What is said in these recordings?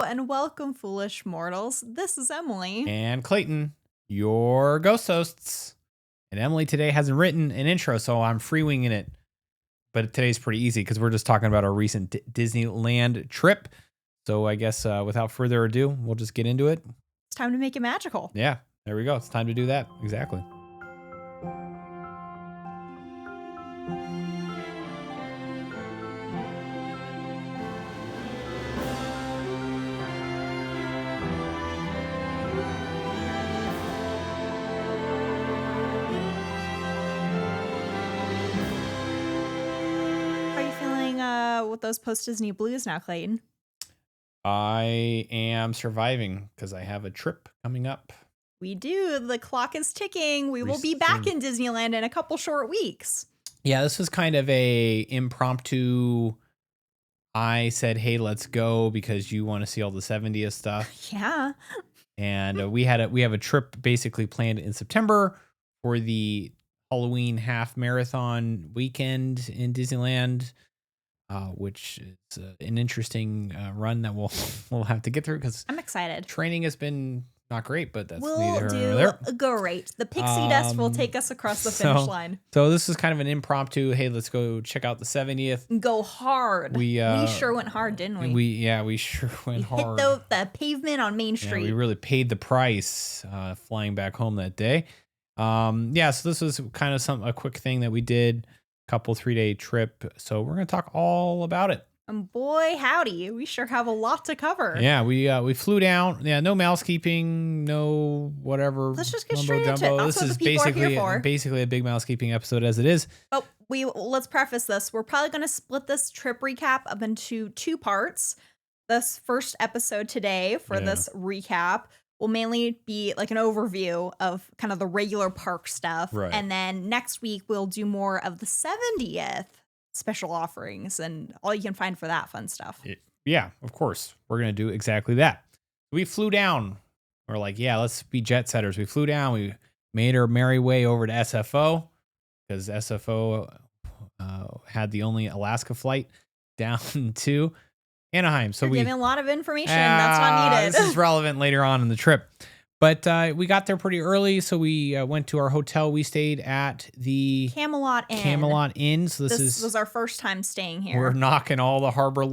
and welcome, foolish mortals. This is Emily. And Clayton, your ghost hosts. And Emily today hasn't written an intro, so I'm free-winging it. But today's pretty easy because we're just talking about our recent Disneyland trip. So I guess without further ado, we'll just get into it. It's time to make it magical. Yeah, there we go. It's time to do that. Exactly. With those post-Disney blues now, Clayton? I am surviving because I have a trip coming up. We do. The clock is ticking. We will be back in Disneyland in a couple short weeks. Yeah, this was kind of a impromptu. I said, hey, let's go because you want to see all the 70th stuff. Yeah. And we have a trip basically planned in September for the Halloween half marathon weekend in Disneyland. Which is an interesting run that we'll have to get through because I'm excited. Training has been not great, but that's we'll neither do here nor there. Great. The pixie dust will take us across the finish line. So this is kind of an impromptu. Hey, let's go check out the 70th. Go hard. We sure went hard, didn't we? We sure went hard. Hit the pavement on Main Street. Yeah, we really paid the price flying back home that day. So this was kind of a quick thing that we did. Couple 3-day trip, so we're gonna talk all about it. And boy howdy, we sure have a lot to cover. Yeah, we flew down. Yeah, no mousekeeping, no whatever. Let's just get straight into it. This is basically a big mousekeeping episode as it is. Oh, let's preface this. We're probably gonna split this trip recap up into two parts. This first episode today for this recap will mainly be like an overview of kind of the regular park stuff. Right. And then next week, we'll do more of the 70th special offerings and all you can find for that fun stuff. Yeah, of course. We're going to do exactly that. We flew down. We're like, yeah, let's be jet setters. We flew down. We made our merry way over to SFO because SFO had the only Alaska flight down to Anaheim. So You're giving a lot of information that's not needed. This is relevant later on in the trip. But we got there pretty early, so we went to our hotel. We stayed at the Camelot Inn. So this was our first time staying here. We're knocking all the Harbor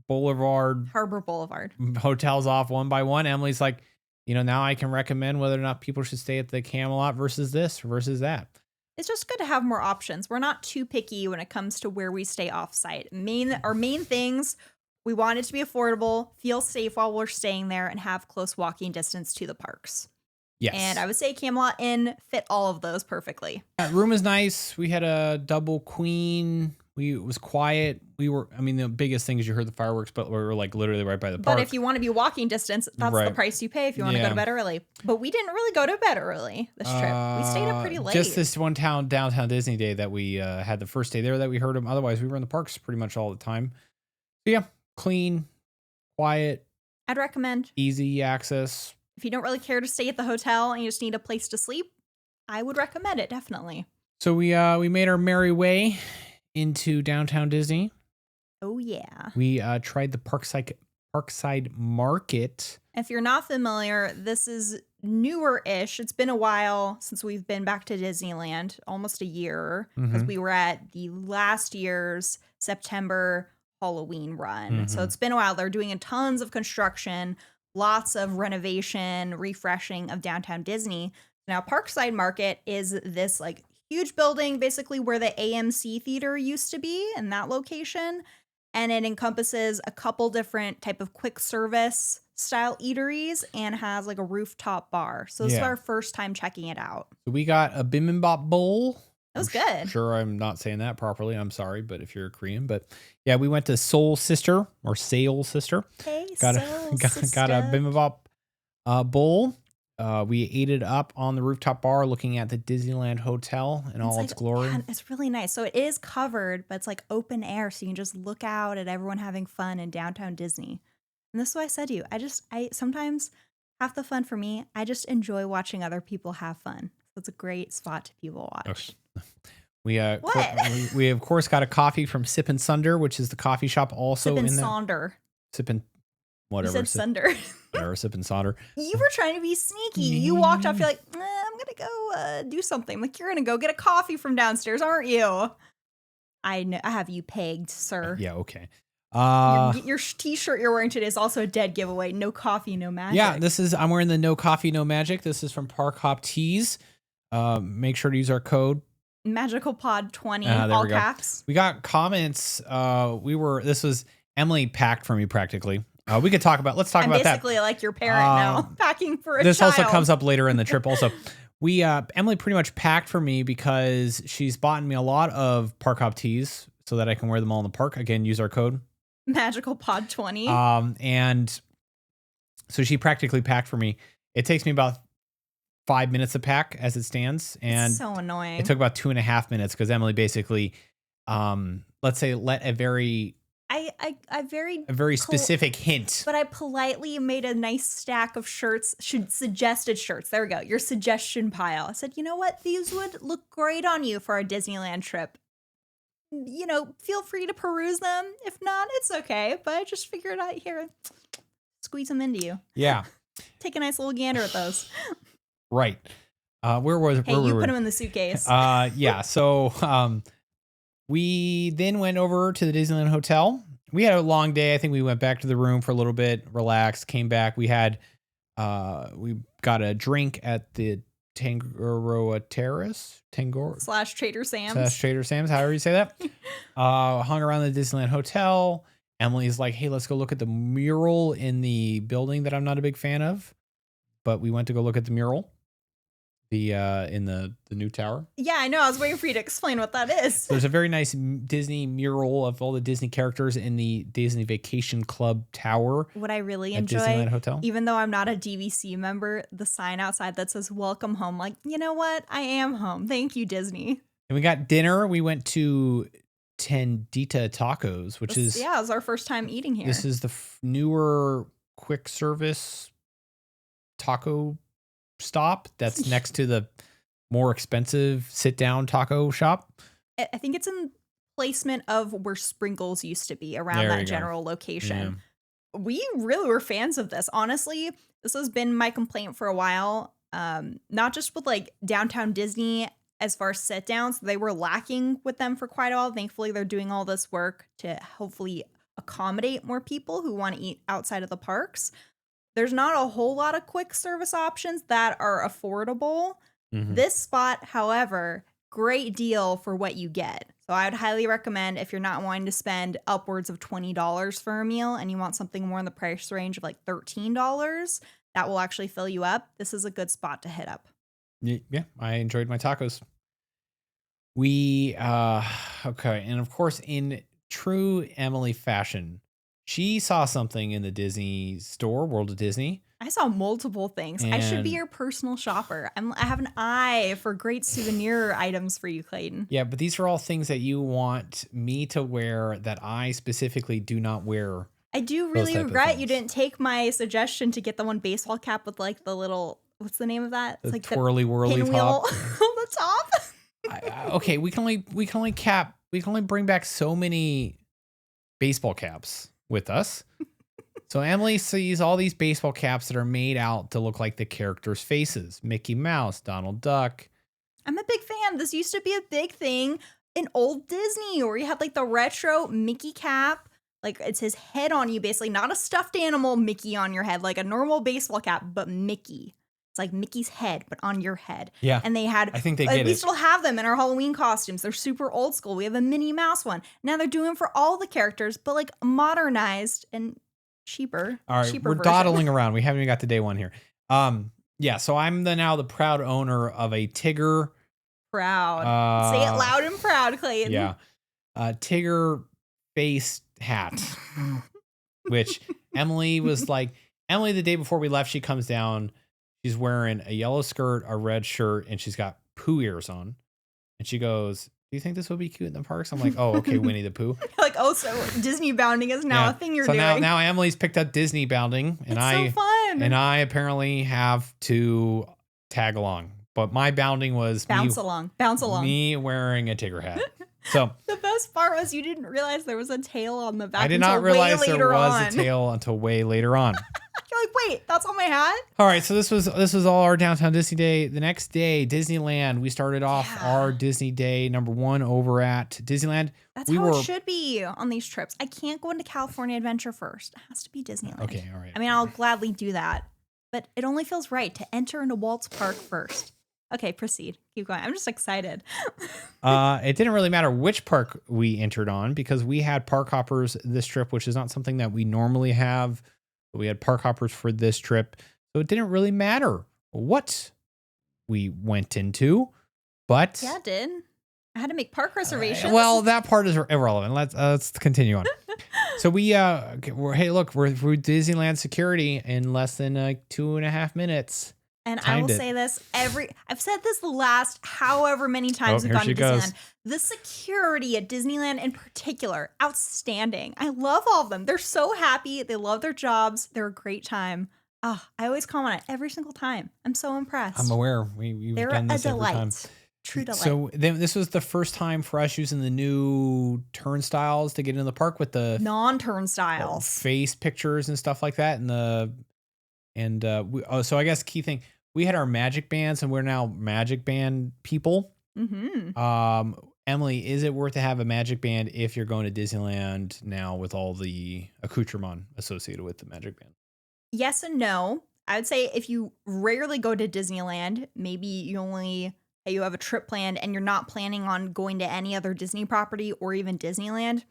Boulevard hotels off one by one. Emily's like, now I can recommend whether or not people should stay at the Camelot versus this versus that. It's just good to have more options. We're not too picky when it comes to where we stay off-site. Our main things. We want it to be affordable, feel safe while we're staying there, and have close walking distance to the parks. Yes. And I would say Camelot Inn fit all of those perfectly. Room is nice. We had a double queen. It was quiet. The biggest thing is you heard the fireworks, but we were like literally right by the park. But if you want to be walking distance, that's the price you pay if you want to go to bed early. But we didn't really go to bed early this trip. We stayed up pretty late. Just this one downtown Disney day that we had the first day there that we heard them. Otherwise, we were in the parks pretty much all the time. So yeah. Clean, quiet. I'd recommend. Easy access. If you don't really care to stay at the hotel and you just need a place to sleep, I would recommend it, definitely. So we made our merry way into downtown Disney. Oh, yeah. We tried the Parkside Market. If you're not familiar, this is newer-ish. It's been a while since we've been back to Disneyland, almost a year, because we were at the last year's September Halloween run. So it's been a while. They're doing tons of construction, lots of renovation, refreshing of downtown Disney. Now, Parkside Market is this like huge building, basically where the AMC theater used to be in that location. And it encompasses a couple different type of quick service style eateries and has like a rooftop bar. So this is our first time checking it out. So we got a bibimbap bowl. It was good. Sure, I'm not saying that properly. I'm sorry, but if you're Korean, but yeah, we went to Seoul Sister. Hey, got a bibimbap bowl. We ate it up on the rooftop bar, looking at the Disneyland Hotel in all its glory. Man, it's really nice. So it is covered, but it's like open air, so you can just look out at everyone having fun in downtown Disney. And this is what I said to you. I sometimes half the fun for me, I just enjoy watching other people have fun. So it's a great spot to people watch. Okay. We of course got a coffee from Sip and Sunder, which is the coffee shop also Sip and in there. Sonder. Sip and You said Sunder. Whatever, sipping solder. You were trying to be sneaky. You walked off. You're like, I'm going to go do something. I'm like, you're going to go get a coffee from downstairs, aren't you? I know. I have you pegged, sir. Yeah, okay. Your t-shirt you're wearing today is also a dead giveaway. No coffee, no magic. Yeah, I'm wearing the No Coffee, No Magic. This is from Park Hop Tees. Make sure to use our code Magical Pod 20, all caps. We got comments. This was Emily packed for me practically. Let's talk about that. I'm basically like your parent now, packing for a This child. also comes up later in the trip also. Emily pretty much packed for me because she's bought me a lot of Park Hop tees so that I can wear them all in the park. Again, use our code. Magical Pod 20. And so she practically packed for me. It takes me about 5 minutes to pack as it stands. And it's so annoying. It took about 2.5 minutes because Emily basically, let's say, let a very specific hint. But I politely made a nice stack of shirts, suggested shirts. There we go. Your suggestion pile. I said, you know what? These would look great on you for a Disneyland trip. You know, feel free to peruse them. If not, it's okay. But I just figured out here, squeeze them into you. Yeah. Take a nice little gander at those. Right. Where you put them in the suitcase. Yeah. So, we then went over to the Disneyland Hotel. We had a long day. I think we went back to the room for a little bit, relaxed, came back. We got a drink at the Tangaroa Terrace, / Trader Sam's. However you say that. Hung around the Disneyland Hotel. Emily's like, hey, let's go look at the mural in the building that I'm not a big fan of. But we went to go look at the mural. In the new tower. Yeah, I know. I was waiting for you to explain what that is. There's a very nice Disney mural of all the Disney characters in the Disney Vacation Club Tower. What I really enjoy, Disneyland Hotel. Even though I'm not a DVC member, the sign outside that says "Welcome home." Like, you know what? I am home. Thank you, Disney. And we got dinner. We went to Tendita Tacos, which it was our first time eating here. This is the newer quick service taco stop that's next to the more expensive sit down taco shop. I think it's in placement of where Sprinkles used to be, around that general location. Yeah. We really were fans of this. Honestly, this has been my complaint for a while. Not just with like downtown Disney as far as sit downs, they were lacking with them for quite a while. Thankfully, they're doing all this work to hopefully accommodate more people who want to eat outside of the parks. There's not a whole lot of quick service options that are affordable. Mm-hmm. This spot, however, great deal for what you get. So I would highly recommend, if you're not wanting to spend upwards of $20 for a meal and you want something more in the price range of like $13, that will actually fill you up. This is a good spot to hit up. Yeah, I enjoyed my tacos. Okay. And of course, in true Emily fashion, she saw something in the Disney store, World of Disney. I saw multiple things. I should be your personal shopper. I have an eye for great souvenir items for you, Clayton. Yeah, but these are all things that you want me to wear that I specifically do not wear. I do really regret you didn't take my suggestion to get the one baseball cap with like the little, what's the name of that? It's like twirly whirly pinwheel on the top. Okay, we can only bring back so many baseball caps with us. So Emily sees all these baseball caps that are made out to look like the characters' faces. Mickey Mouse, Donald Duck. I'm a big fan. This used to be a big thing in old Disney where you had like the retro Mickey cap. Like it's his head on you, basically. Not a stuffed animal Mickey on your head, like a normal baseball cap, but Mickey. It's like Mickey's head, but on your head. Yeah. And they had, I think they get it. We still have them in our Halloween costumes. They're super old school. We have a Minnie Mouse one. Now they're doing for all the characters, but like modernized and cheaper. All right, cheaper we're version. dawdling around. We haven't even got to day one here. Yeah, so I'm now the proud owner of a Tigger. Proud. Say it loud and proud, Clayton. Yeah. Tigger face hat. Which Emily was like, the day before we left, she comes down. She's wearing a yellow skirt, a red shirt, and she's got Pooh ears on. And she goes, do you think this would be cute in the parks? I'm like, oh, okay, Winnie the Pooh. Like, oh, so Disneybounding is now a thing you're doing. So now Emily's picked up Disneybounding. And it's so fun. And I apparently have to tag along. But my bounding was bounce along. Me wearing a Tigger hat. So The best part was you didn't realize there was a tail on the back. I did not realize there later was on. a tail until way later on. You're like, wait, that's on my hat? All right, so this was all our downtown Disney day. The next day, Disneyland. We started off our Disney day #1 over at Disneyland. That's how it should be on these trips. I can't go into California Adventure first. It has to be Disneyland. Okay, all right. I mean, I'll gladly do that, but it only feels right to enter into Walt's Park first. Okay, proceed. Keep going. I'm just excited. It didn't really matter which park we entered on because we had park hoppers this trip, which is not something that we normally have. But we had park hoppers for this trip. So it didn't really matter what we went into. But yeah, it did. I had to make park reservations. Well, that part is irrelevant. Let's continue on. So hey, look, we're through Disneyland security in less than 2.5 minutes. And I will say this I've said this the last however many times we've gone to Disneyland. The security at Disneyland in particular, outstanding. I love all of them. They're so happy. They love their jobs. They're a great time. I always comment on it every single time. I'm so impressed. I'm aware. We've done this every time. True delight. So this was the first time for us using the new turnstiles to get into the park with the non-turnstiles, face pictures and stuff like that. So I guess key thing, we had our magic bands and we're now magic band people. Mm-hmm. Emily, is it worth to have a magic band if you're going to Disneyland now with all the accoutrement associated with the magic band? Yes and no. I would say if you rarely go to Disneyland, maybe you have a trip planned and you're not planning on going to any other Disney property or even Disneyland,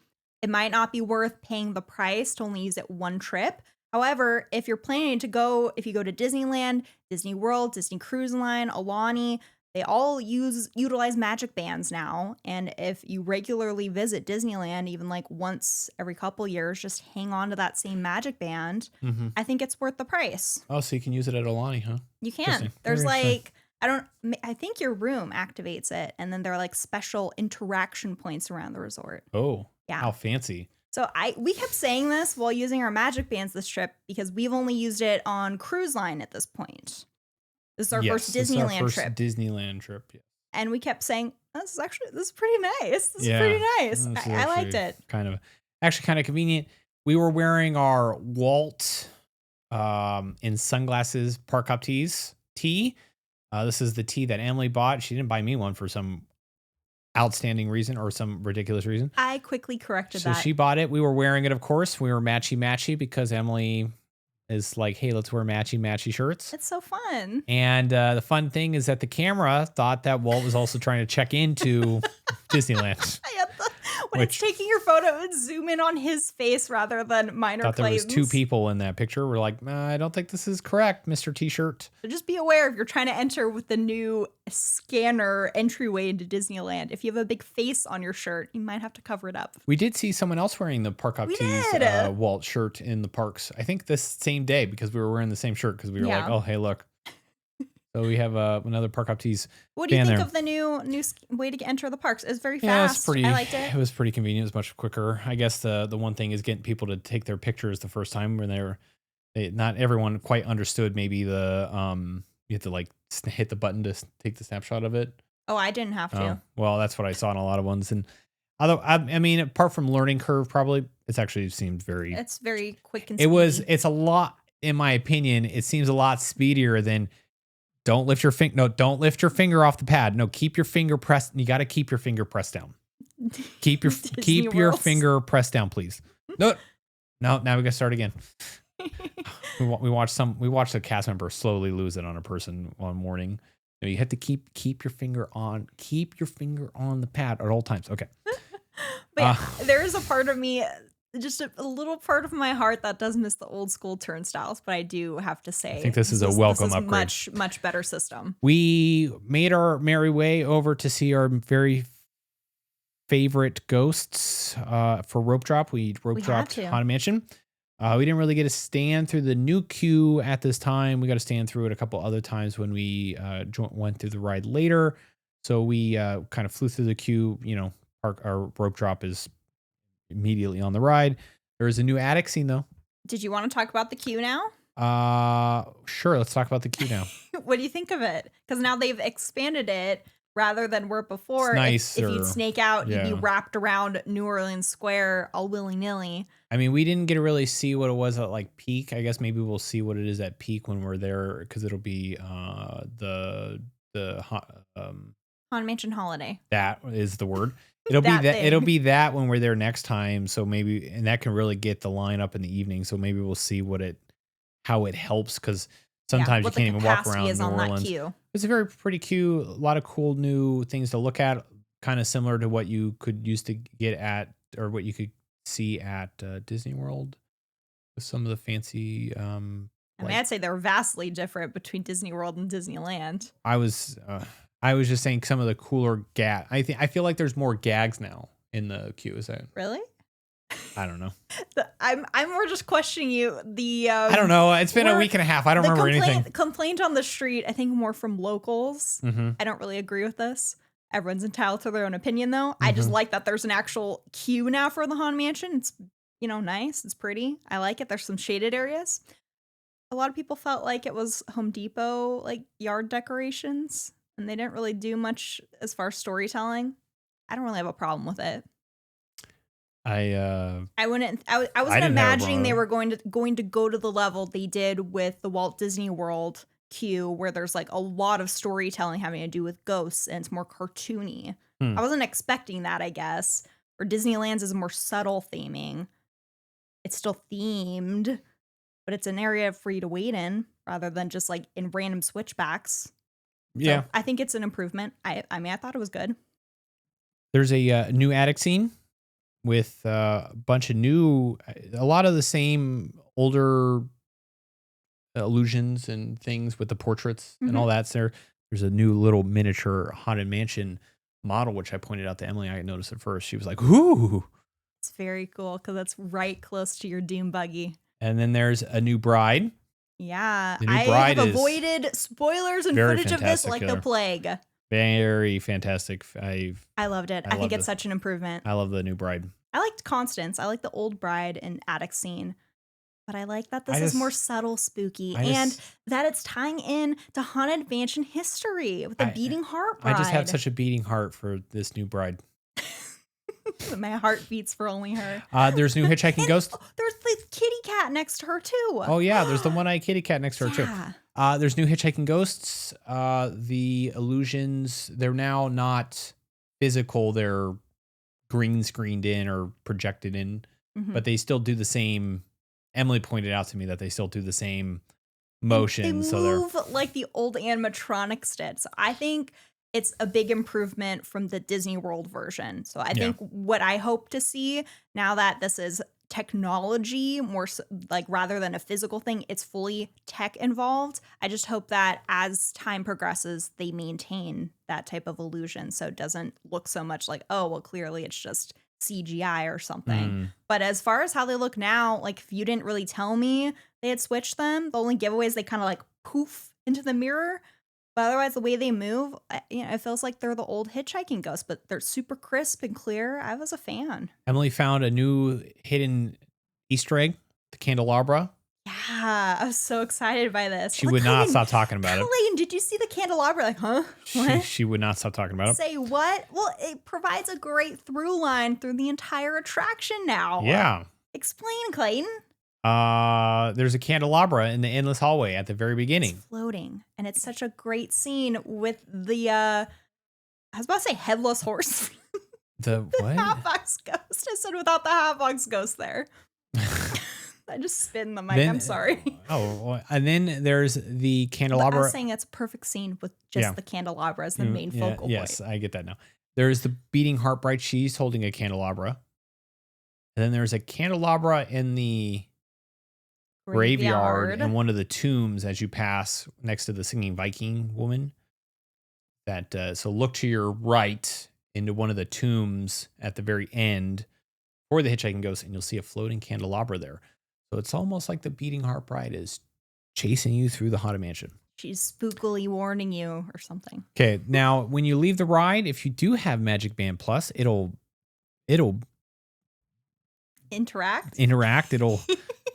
it might not be worth paying the price to only use it one trip. However, if you're planning to if you go to Disneyland, Disney World, Disney Cruise Line, Alani, they all utilize magic bands now. And if you regularly visit Disneyland, even like once every couple years, just hang on to that same magic band. Mm-hmm. I think it's worth the price. Oh, so you can use it at Alani, huh? You can. There's like, I think your room activates it. And then there are like special interaction points around the resort. Oh, yeah. How fancy. So we kept saying this while using our magic bands this trip because we've only used it on Cruise Line at this point. This is our first Disneyland trip. Disneyland trip, yeah. And we kept saying, this is pretty nice. This is pretty nice. I liked it. Kind of convenient. We were wearing our Walt in sunglasses park hop tee. This is the tee that Emily bought. She didn't buy me one for some outstanding reason or some ridiculous reason. I quickly corrected that. So she bought it. We were wearing it, of course. We were matchy because Emily is like, hey, let's wear matchy shirts. It's so fun. And the fun thing is that the camera thought that Walt was also trying to check into Disneyland. It's taking your photo, it would zoom in on his face rather than minor thought claims. There was 2 people in that picture. We're like, I don't think this is correct, Mr. T-shirt. So just be aware if you're trying to enter with the new scanner entryway into Disneyland. If you have a big face on your shirt, you might have to cover it up. We did see someone else wearing the Park Hop Tees Walt shirt in the parks. I think this same day because we were wearing the same shirt because we were like, oh, hey, look. So we have another Park Hop Tees. What do you think of the new way to enter the parks? It's very fast. I liked it. It was pretty convenient. It was much quicker. I guess the one thing is getting people to take their pictures the first time when not everyone quite understood maybe the you have to like hit the button to take the snapshot of it. Oh, I didn't have to. Well, that's what I saw in a lot of ones. And although I mean, apart from learning curve, probably it's actually seemed very. It's very quick and speedy. It's a lot, in my opinion. It seems a lot speedier than. Don't lift your finger. No, don't lift your finger off the pad. No, keep your finger pressed. You got to keep your finger pressed down. Keep your finger pressed down, please. No, now we got to start again. we watched a cast member slowly lose it on a person one morning. You have to keep your finger on the pad at all times. Okay. But there is a part of me, just a little part of my heart that does miss the old school turnstiles, but I do have to say, I think this is a welcome upgrade. Much better system. We made our merry way over to see our very favorite ghosts for rope drop. We dropped Haunted Mansion. We didn't really get to stand through the new queue at this time. We got to stand through it a couple other times when we went through the ride later. So we kind of flew through the queue. Our rope drop is immediately on the ride. There is a new attic scene though. Did you want to talk about the queue now? Sure. Let's talk about the queue now. What do you think of it? Because now they've expanded it rather than where before, if nicer. you'd snake out, you'd be Yeah. wrapped around New Orleans Square all willy-nilly. I mean, we didn't get to really see what it was at like peak. I guess maybe we'll see what it is at peak when we're there because it'll be Haunted Mansion Holiday. that is the word. It'll be That that. It'll thing. be that when we're there next time. So maybe, and that can really get the line up in the evening. So maybe we'll see how it helps because sometimes you what the can't even walk capacity around is New on that Orleans. queue. It's a very pretty cute. A lot of cool new things to look at. Kind of similar to what you could used to get at, or what you could see at Disney World with some of the fancy. I mean, I'd say they're vastly different between Disney World and Disneyland. I was just saying some of the cooler gag. I feel like there's more gags now in the queue. Is that Really? I don't know. I'm more just questioning you. I don't know. It's been a Or week and a half. I don't remember anything. Complaint on the street, I think more from locals. Mm-hmm. I don't really agree with this. Everyone's entitled to their own opinion, though. I just like that there's an actual queue now for the Haunted Mansion. It's, nice. It's pretty. I like it. There's some shaded areas. A lot of people felt like it was Home Depot, like yard decorations, and they didn't really do much as far as storytelling. I don't really have a problem with it. I wasn't imagining they were going to go to the level they did with the Walt Disney World queue, where there's like a lot of storytelling having to do with ghosts and it's more cartoony. I wasn't expecting that, I guess. Or Disneyland's is more subtle theming. It's still themed, but it's an area for you to wait in rather than just like in random switchbacks. Yeah. So I think it's an improvement. I mean, I thought it was good. There's a new attic scene with a bunch of a lot of the same older illusions and things with the portraits and all that. There's a new little miniature Haunted Mansion model, which I pointed out to Emily. I noticed it first. She was like, "Ooh." It's very cool because that's right close to your Doom buggy. And then there's a new bride. Yeah, The new I bride have is avoided spoilers and very footage of this like fantastic, the plague. Very fantastic. I loved it. I think it's such an improvement. I love the new bride. I liked Constance. I like the old bride and attic scene. But I like that this is more subtle, spooky, and that it's tying in to Haunted Mansion history with the beating heart bride. I just have such a beating heart for this new bride. My heart beats for only her. There's new hitchhiking ghost. There's the kitty cat next to her too. Oh yeah, there's the one-eyed kitty cat next to her too. There's new hitchhiking ghosts. The illusions, they're now not physical. They're green screened in or projected in, but they still do the same. Emily pointed out to me that they still do the same motion. They move like the old animatronics did. So I think it's a big improvement from the Disney World version. So I think what I hope to see now that this is technology more like rather than a physical thing, it's fully tech involved. I just hope that as time progresses, they maintain that type of illusion. So it doesn't look so much like, oh, well, clearly it's just CGI or something. But as far as how they look now, like if you didn't really tell me they had switched them, the only giveaways they kind of like poof into the mirror. But otherwise, the way they move, it feels like they're the old hitchhiking ghosts, but they're super crisp and clear. I was a fan. Emily found a new hidden Easter egg, the candelabra. Yeah, I was so excited by this. She would not stop talking about it. Clayton, did you see the candelabra? Like, huh? What? She would not stop talking about it. Say what? Well, it provides a great through line through the entire attraction now. Yeah. Explain, Clayton. There's a candelabra in the endless hallway at the very beginning. It's floating. And it's such a great scene with the, I was about to say headless horse. The what? Half-box ghost. I said without the half-box ghost there. I just spin the mic. I'm sorry. Oh, and then there's the candelabra. I was saying it's a perfect scene with just the candelabra as the main focal point. Yes, I get that now. There's the beating heart bride. She's holding a candelabra. And then there's a candelabra in the graveyard and one of the tombs as you pass next to the singing Viking woman. That so look to your right into one of the tombs at the very end for the hitchhiking ghost, and you'll see a floating candelabra there. So it's almost like the beating heart bride is chasing you through the Haunted Mansion. She's spookily warning you or something. Okay, now when you leave the ride, if you do have Magic Band Plus, it'll interact. It'll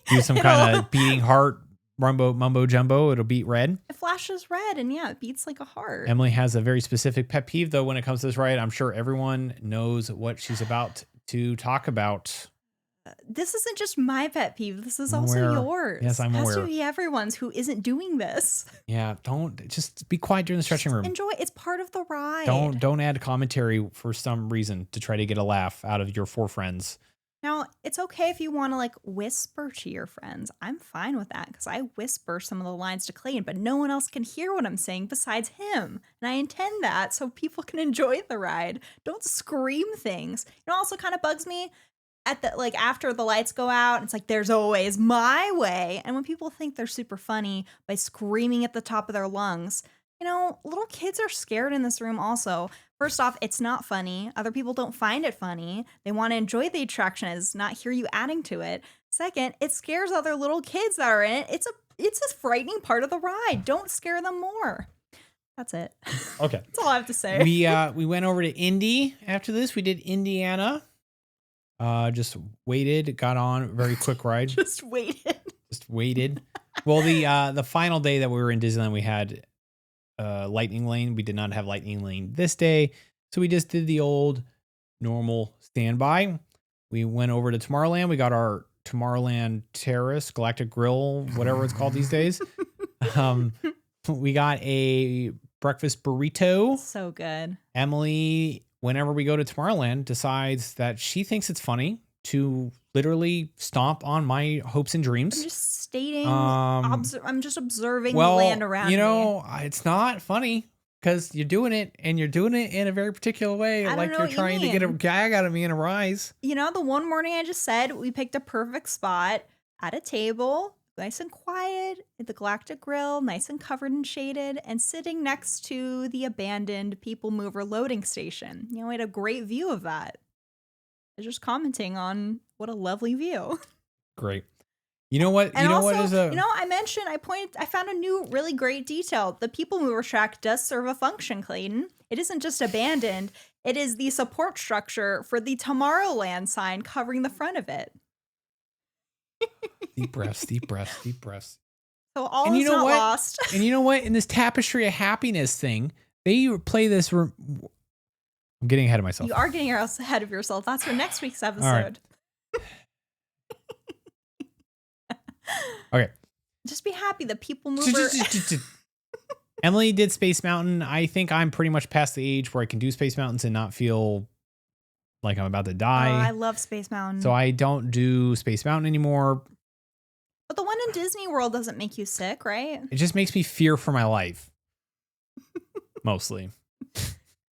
do some kind of beating heart mumbo jumbo, it'll beat red. It flashes red, and yeah, it beats like a heart. Emily has a very specific pet peeve, though, when it comes to this ride. I'm sure everyone knows what she's about to talk about. This isn't just my pet peeve. This is also yours. Yes, I'm aware. aware. It has to be everyone's who isn't doing this. Yeah, just be quiet during the stretching room. Enjoy. It's part of the ride. Don't add commentary for some reason to try to get a laugh out of your 4 friends. Now, it's okay if you want to like whisper to your friends. I'm fine with that because I whisper some of the lines to Clayton, but no one else can hear what I'm saying besides him. And I intend that so people can enjoy the ride. Don't scream things. It also kind of bugs me at the like after the lights go out. It's like there's always my way. And when people think they're super funny by screaming at the top of their lungs, little kids are scared in this room also. First off, it's not funny. Other people don't find it funny. They want to enjoy the attraction and not hear you adding to it. Second, it scares other little kids that are in it. It's a frightening part of the ride. Don't scare them more. That's it. Okay. That's all I have to say. We went over to Indy after this. We did Indiana. Just waited, got on, very quick ride. Just waited. Well, the final day that we were in Disneyland, we had Lightning Lane. We did not have Lightning Lane this day, so we just did the old normal standby. We went over to Tomorrowland. We got our Tomorrowland Terrace, Galactic Grill, whatever it's called these days. We got a breakfast burrito. So good. Emily, whenever we go to Tomorrowland, decides that she thinks it's funny to literally stomp on my hopes and dreams. I'm just stating, I'm just observing the land around me. It's not funny because you're doing it and you're doing it in a very particular way. Like you're trying to get a gag out of me in a rise. The one morning I just said we picked a perfect spot at a table, nice and quiet, at the Galactic Grill, nice and covered and shaded, and sitting next to the abandoned people mover loading station. We had a great view of that. I was just commenting on what a lovely view. Great. You know what? And I found a new really great detail. The people mover track does serve a function, Clayton. It isn't just abandoned. It is the support structure for the Tomorrowland sign covering the front of it. Deep breaths, deep breaths, deep breaths. So all is not lost. And you know what? In this tapestry of happiness thing, they play this. I'm getting ahead of myself. You are getting ahead of yourself. That's for next week's episode. Okay. Just be happy the people mover. Emily did Space Mountain. I think I'm pretty much past the age where I can do Space Mountains and not feel like I'm about to die. Oh, I love Space Mountain. So I don't do Space Mountain anymore. But the one in Disney World doesn't make you sick, right? It just makes me fear for my life. Mostly.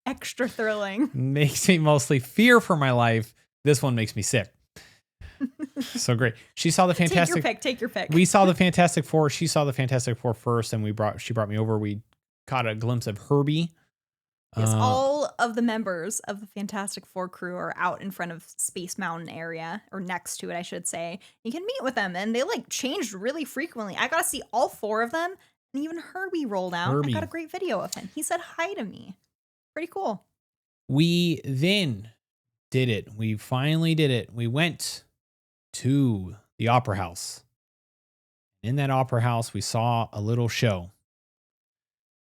Extra thrilling. Makes me mostly fear for my life. This one makes me sick. So great. She saw the Fantastic. Take your pick. We saw the Fantastic Four. She saw the Fantastic Four first, and she brought me over. We caught a glimpse of Herbie. Yes, all of the members of the Fantastic Four crew are out in front of Space Mountain area, or next to it, I should say. You can meet with them, and they changed really frequently. I got to see all 4 of them, and even Herbie rolled out. I got a great video of him. He said hi to me. Pretty cool. We then did it. We finally did it. We went to the Opera House. In that Opera House, we saw a little show.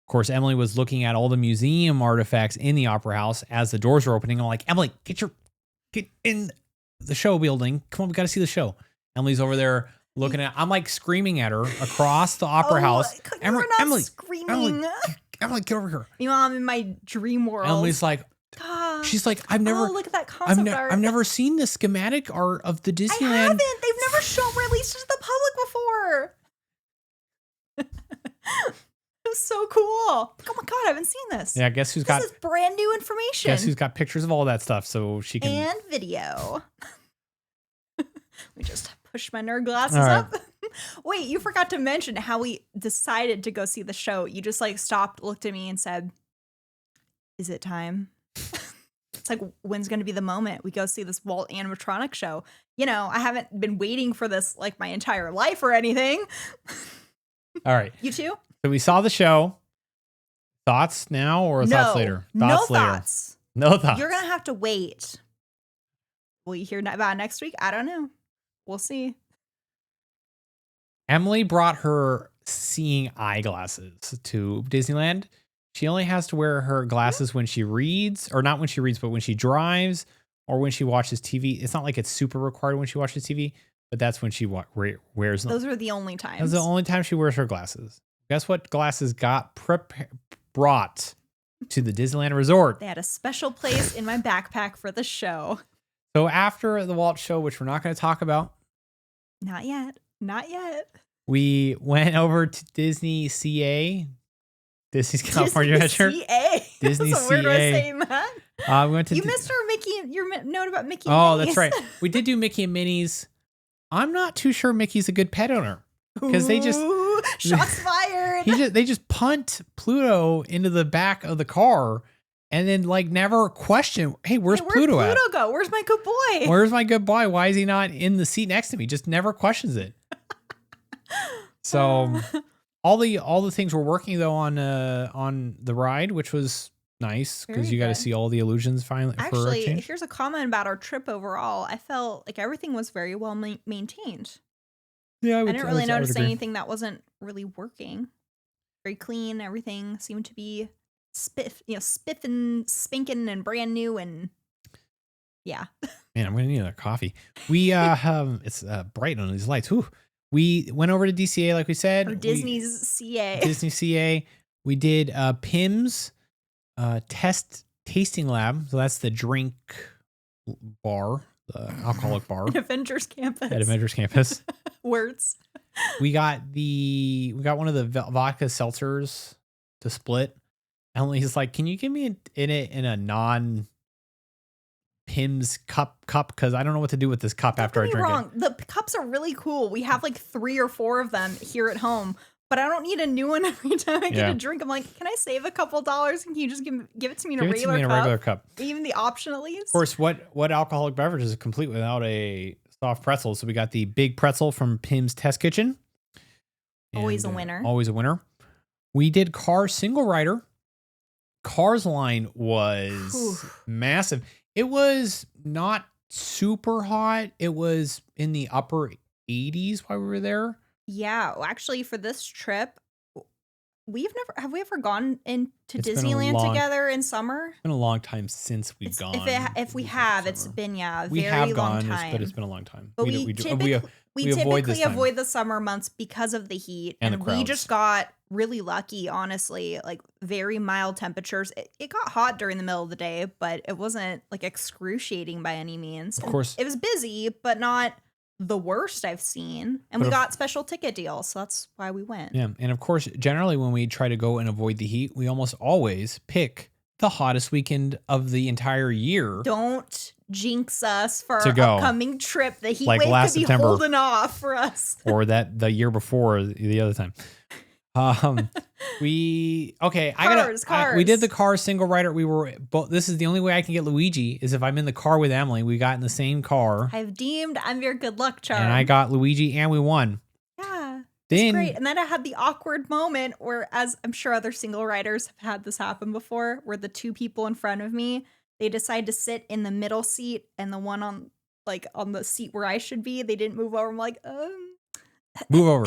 Of course, Emily was looking at all the museum artifacts in the Opera House as the doors were opening. I'm like, Emily, get in the show building. Come on, we got to see the show. Emily's over there looking at. I'm like screaming at her across the Opera House. Emily, screaming. Emily, get over here. Meanwhile, I'm in my dream world. Emily's like, God. She's like, I've never. Look at that concept art. I've never seen the schematic art of the Disneyland. I haven't. They've never released it to the public before. It's so cool. Oh my God, I haven't seen this. Yeah, guess who's got. This is brand new information. Guess who's got pictures of all that stuff so she can. And video. Let me just push my nerd glasses up. Wait, you forgot to mention how we decided to go see the show. You just stopped, looked at me, and said, "Is it time?" It's like, when's going to be the moment we go see this Walt animatronic show? I haven't been waiting for this my entire life or anything. All right. You too? So we saw the show. Thoughts now or thoughts later? Thoughts later. Thoughts. No thoughts. You're going to have to wait. Will you hear about next week? I don't know. We'll see. Emily brought her seeing eyeglasses to Disneyland. She only has to wear her glasses when she reads, or not when she reads, but when she drives or when she watches TV. It's not like it's super required when she watches TV, but that's when she wears them. Those are the only times. That's the only time she wears her glasses. Guess what glasses got brought to the Disneyland Resort? They had a special place in my backpack for the show. So after the Walt show, which we're not going to talk about. Not yet. Not yet. We went over to Disney CA. Disney's California Adventure. Disney That's a CA. weird way of saying that. We went to you missed your note about Mickey. Oh, that's right. We did do Mickey and Minnie's. I'm not too sure Mickey's a good pet owner because they just shots fired. They just punt Pluto into the back of the car and then like never question. Hey, where'd Pluto at? Go? Where's my good boy? Where's my good boy? Why is he not in the seat next to me? Just never questions it. So all the things were working though on the ride, which was nice because you got to see all the illusions finally. Actually, here's a comment about our trip overall. I felt like everything was very well maintained. Yeah, I didn't really notice anything that wasn't really working. Very clean. Everything seemed to be spiffing, spinking, and brand new. And yeah, man, I'm gonna need another coffee. We it's bright on these lights. Whew. We went over to DCA, like we said. Or Disney's CA. Disney CA. We did PIM's tasting lab. So that's the drink bar, the alcoholic bar. At Avengers Campus. At Avengers Campus. Words. We got one of the vodka seltzers to split. Emily's like, can you give me in a non Pim's cup because I don't know what to do with this cup after I drink it. The cups are really cool. We have like 3 or 4 of them here at home, but I don't need a new one every time I get a drink. I'm like, can I save a couple dollars and can you just give it to me in a regular cup? Even the option at least. Of course, what alcoholic beverage is complete without a soft pretzel? So we got the big pretzel from Pim's Test Kitchen. Always a winner. Always a winner. We did Cars single rider. Cars line was massive. It was not super hot. It was in the upper 80s while we were there. Yeah, well, actually, for this trip, have we ever gone into Disneyland together in summer? It's been a long time since we've gone. If we have, it's been a we very have long gone, time. but it's been a long time. But we typically avoid the summer months because of the heat, and we just got really lucky, honestly. Like very mild temperatures. It got hot during the middle of the day, but it wasn't like excruciating by any means. Of course, it was busy, but not the worst I've seen. And we got special ticket deals, so that's why we went. Yeah, and of course, generally when we try to go and avoid the heat, we almost always pick the hottest weekend of the entire year. Don't jinx us for our upcoming trip. The heat wave could be September, holding off for us. Or that the year before, the other time. Cars. We did the car single rider. We were both. This is the only way I can get Luigi is if I'm in the car with Emily. We got in the same car. I've deemed I'm your good luck charm. And I got Luigi and we won. Yeah. It's great. And then I had the awkward moment where, as I'm sure other single riders have had this happen before, where the 2 people in front of me, they decide to sit in the middle seat and the one on the seat where I should be, they didn't move over. I'm like, move over.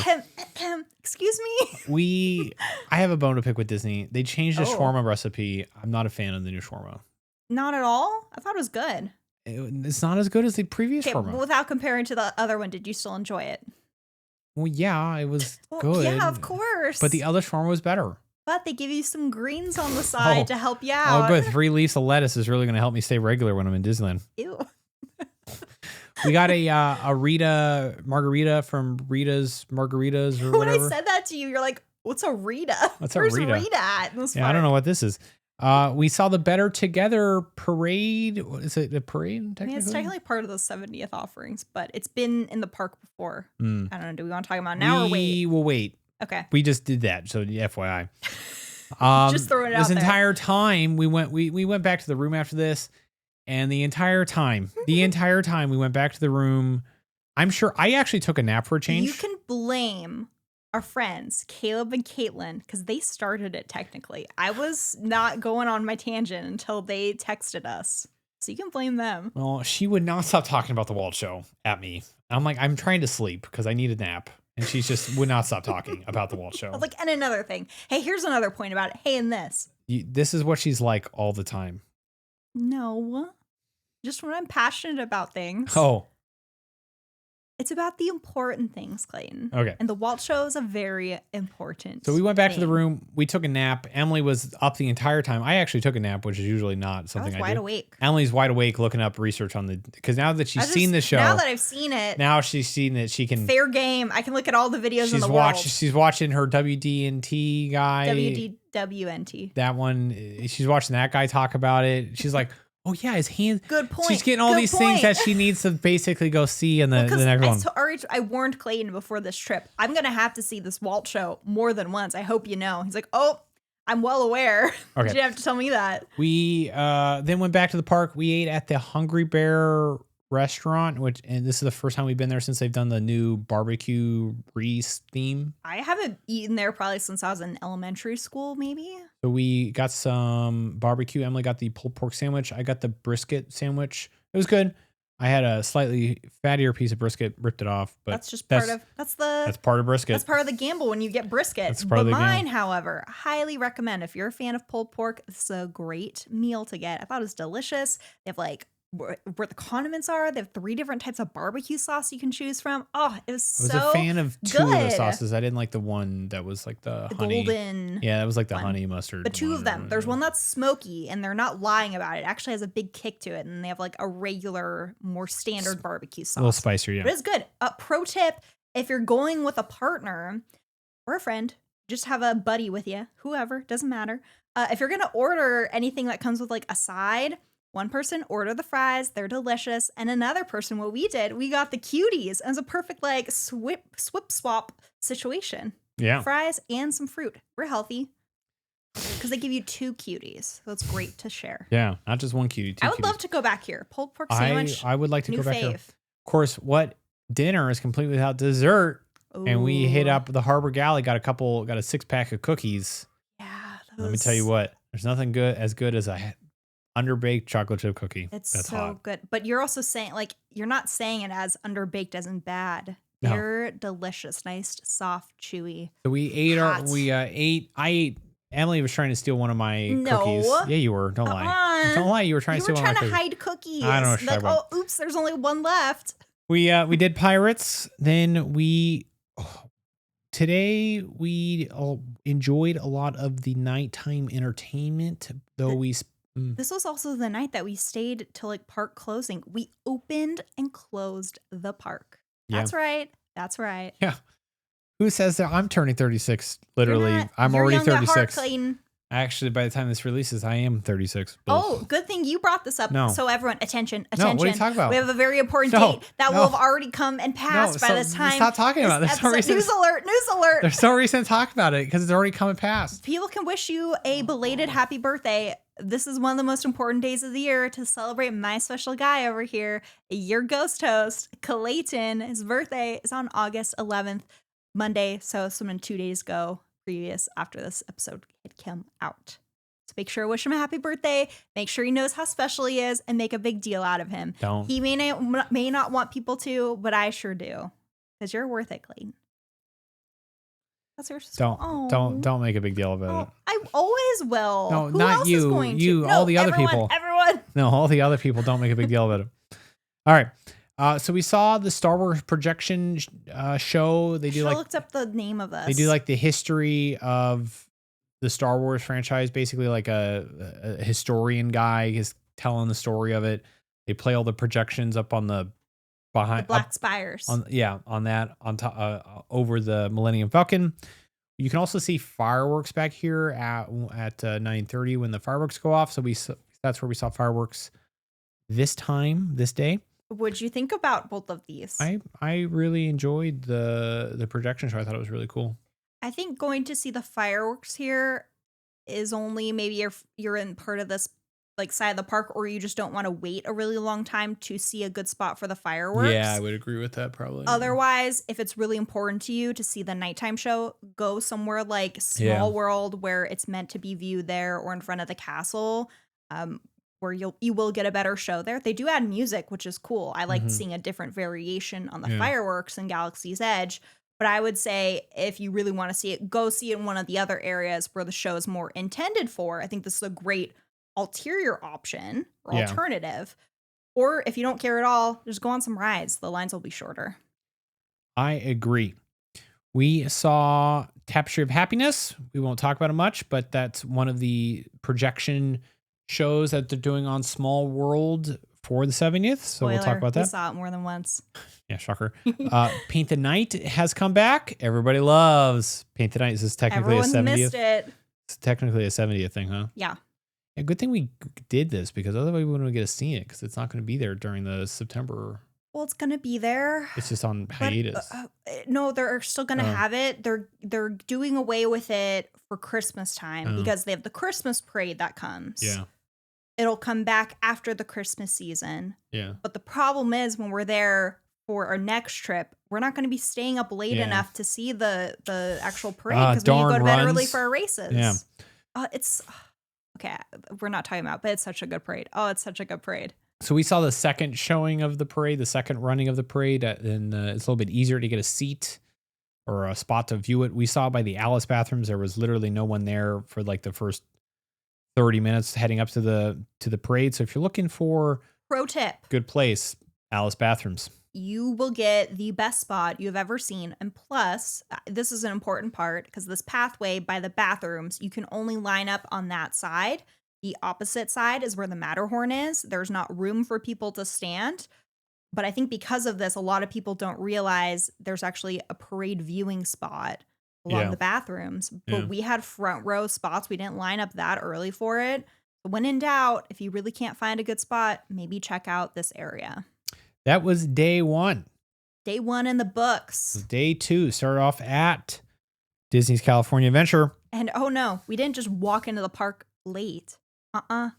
Excuse me. I have a bone to pick with Disney. They changed the shawarma recipe. I'm not a fan of the new shawarma. Not at all? I thought it was good. It's not as good as the previous shawarma. But without comparing to the other one, did you still enjoy it? Well, yeah, it was good. Yeah, of course. But the other shawarma was better. But they give you some greens on the side to help you out. Oh, good. 3 leaves of lettuce is really going to help me stay regular when I'm in Disneyland. Ew. We got a Rita margarita from Rita's Margaritas or whatever. When I said that to you, you're like, what's a Rita? Where's Rita at in this I don't know what this is. We saw the Better Together parade. Is it a parade? I mean, it's technically part of the 70th offerings, but it's been in the park before. I don't know. Do we want to talk about it now or wait? We will wait. Okay. We just did that, so FYI. Just throwing it out this there. entire time we went back to the room after this, and the entire time we went back to the room. I'm sure I actually took a nap for a change. You can blame our friends, Caleb and Caitlin, because they started it technically. I was not going on my tangent until they texted us. So you can blame them. Well, she would not stop talking about the Walt show at me. I'm like, I'm trying to sleep because I need a nap. And she just would not stop talking about the Walt I show. was like, and another thing. Hey, here's another point about it. Hey, and this. This is what she's like all the time. No. Just when I'm passionate about things. Oh, It's about the important things, Clayton. okay. And the Walt show is a very important So we went back to the thing. room. We took a nap. Emily was up the entire time. I actually took a nap, which is usually not I something was I wide do. awake. Emily's wide awake looking up research on because now that she's seen the show, Now that I've seen it, now she's seen it. She can fair game. I can look at all the videos in the world. She's watching her WD&T guy. WDWNT. That one. She's watching that guy talk about it. She's like, oh yeah, his hands. Good point. She's getting all Good things point. that she needs to basically go see in the next one. I warned Clayton before this trip. I'm going to have to see this Walt show more than once. I hope you know. He's like, oh, I'm well aware. Okay. You didn't have to tell me that. We then went back to the park. We ate at the Hungry Bear restaurant, and this is the first time we've been there since they've done the new barbecue Reese theme. I haven't eaten there probably since I was in elementary school, maybe. So we got some barbecue. Emily got the pulled pork sandwich. I got the brisket sandwich. It was good. I had a slightly fattier piece of brisket, ripped it off, but That's just part of that's part of brisket. That's part of the gamble when you get brisket. That's part But of the mine, gamble. however, highly recommend if you're a fan of pulled pork, this is a great meal to get. I thought it was delicious. They have like where the condiments are. They have 3 different types of barbecue sauce you can choose from. Oh, it was I was so a fan of 2 of the good. sauces. I didn't like the one that was like the honey. Golden. Yeah, that was like the one. honey mustard. But 2 one of them. or There's whatever. one that's smoky, and they're not lying about it. It actually has a big kick to it, and they have like a regular, more standard barbecue sauce. A little spicier, yeah. But it's good. Pro tip, if you're going with a partner or a friend, just have a buddy with you, whoever, doesn't matter. If you're going to order anything that comes with like a side, one person order the fries, they're delicious. And another person, what we did, we got the cuties. And it's a perfect like swip swap situation. Yeah. Fries and some fruit. We're healthy because they give you 2 cuties. So it's great to share. Yeah, not just one cutie. 2 I would cuties. love to go back here. Pulled pork sandwich. I would like to new go back fave. there. Of course, what dinner is complete without dessert? And we hit Ooh. up the Harbor Galley, got a 6-pack of cookies. Yeah. Let me tell you what, there's nothing as good as a underbaked chocolate chip cookie. It's That's so hot. good. But you're also saying, like, you're not saying it as underbaked as in bad. No. They're delicious, nice, soft, chewy. So we ate Hot. I ate. Emily was trying to steal one of my No. cookies. Yeah, you were. Don't lie. Uh-uh. Don't lie. You were trying You to were steal one trying of to my hide cookies. I don't know what you're Like, talking about. oh, oops, there's only one left. We did Pirates. Then today we enjoyed a lot of the nighttime entertainment, though This was also the night that we stayed till like park closing. We opened and closed the park. Yeah. That's right. That's right. Yeah. Who says that? I'm turning 36. Literally, You're not- I'm you're already young at heart, 36. Clayton. Actually, by the time this releases, I am 36. Oh, good thing you brought this up. No. So everyone, attention. No, what are you talking about? We have a very important No, date that no. will have already come and passed by this time. Stop talking about it. There's no reason. News alert, news alert. There's no reason to talk about it because it's already come and passed. People can wish you a belated happy birthday. This is one of the most important days of the year to celebrate my special guy over here, your ghost host, Clayton. His birthday is on August 11th, Monday. So someone 2 days ago, previous after this episode had come out. So make sure to wish him a happy birthday. Make sure he knows how special he is and make a big deal out of him. Don't. He may not want people to, but I sure do. Because you're worth it, Clayton. That's yours. Don't make a big deal about Oh, I always will. No, Who not else you. Is going You, to? all No, the other everyone, people. Everyone. it. No, all the other people don't make a big deal about it. All right. So we saw the Star Wars projection show. They I do should like looked up the name of this. they do like the history of the Star Wars franchise, basically like a historian guy is telling the story of it. They play all the projections up on the behind the Black up Spires. on that on top over the Millennium Falcon. You can also see fireworks back here at 9:30 when the fireworks go off. So that's where we saw fireworks this day. What'd you think about both of these? I really enjoyed the projection show. I thought it was really cool. I think going to see the fireworks here is only maybe if you're in part of this like side of the park, or you just don't want to wait a really long time to see a good spot for the fireworks. Yeah, I would agree with that probably. Otherwise, if it's really important to you to see the nighttime show, go somewhere like Small World where it's meant to be viewed there, or in front of the castle, where you will get a better show there. They do add music, which is cool. I like seeing a different variation on the fireworks in Galaxy's Edge. But I would say if you really want to see it, go see it in one of the other areas where the show is more intended for. I think this is a great ulterior option or Yeah. alternative. Or if you don't care at all, just go on some rides. The lines will be shorter. I agree. We saw Tapestry of Happiness. We won't talk about it much, but that's one of the projection shows that they're doing on Small World for the 70th. So we'll talk about We that. saw it more than once. Yeah, shocker. Paint the Night has come back. Everybody loves Paint the Night. This is technically Everyone's a 70th. missed it. It's technically a 70th thing, huh? Yeah. Yeah, good thing we did this because otherwise we wouldn't get to see it because it's not going to be there during the September. Well, it's gonna be there. It's just on hiatus. No, they're still gonna have it. They're doing away with it for Christmas time because they have the Christmas parade that comes. Yeah. It'll come back after the Christmas season. Yeah. But the problem is when we're there for our next trip, we're not going to be staying up late enough to see the actual parade because we need to go to bed early for our races. Yeah. It's okay. We're not talking about, but it's such a good parade. Oh, it's such a good parade. So we saw the second showing of the parade, the second running of the parade, and it's a little bit easier to get a seat or a spot to view it. We saw by the Alice bathrooms, there was literally no one there for like the first 30 minutes heading up to the parade. So if you're looking for pro tip, good place, Alice bathrooms. You will get the best spot you've ever seen. And plus, this is an important part because this pathway by the bathrooms, you can only line up on that side. The opposite side is where the Matterhorn is. There's not room for people to stand. But I think because of this, a lot of people don't realize there's actually a parade viewing spot along the bathrooms. But we had front row spots. We didn't line up that early for it. But when in doubt, if you really can't find a good spot, maybe check out this area. That was day one. Day one in the books. Day two started off at Disney's California Adventure. And oh no, we didn't just walk into the park late.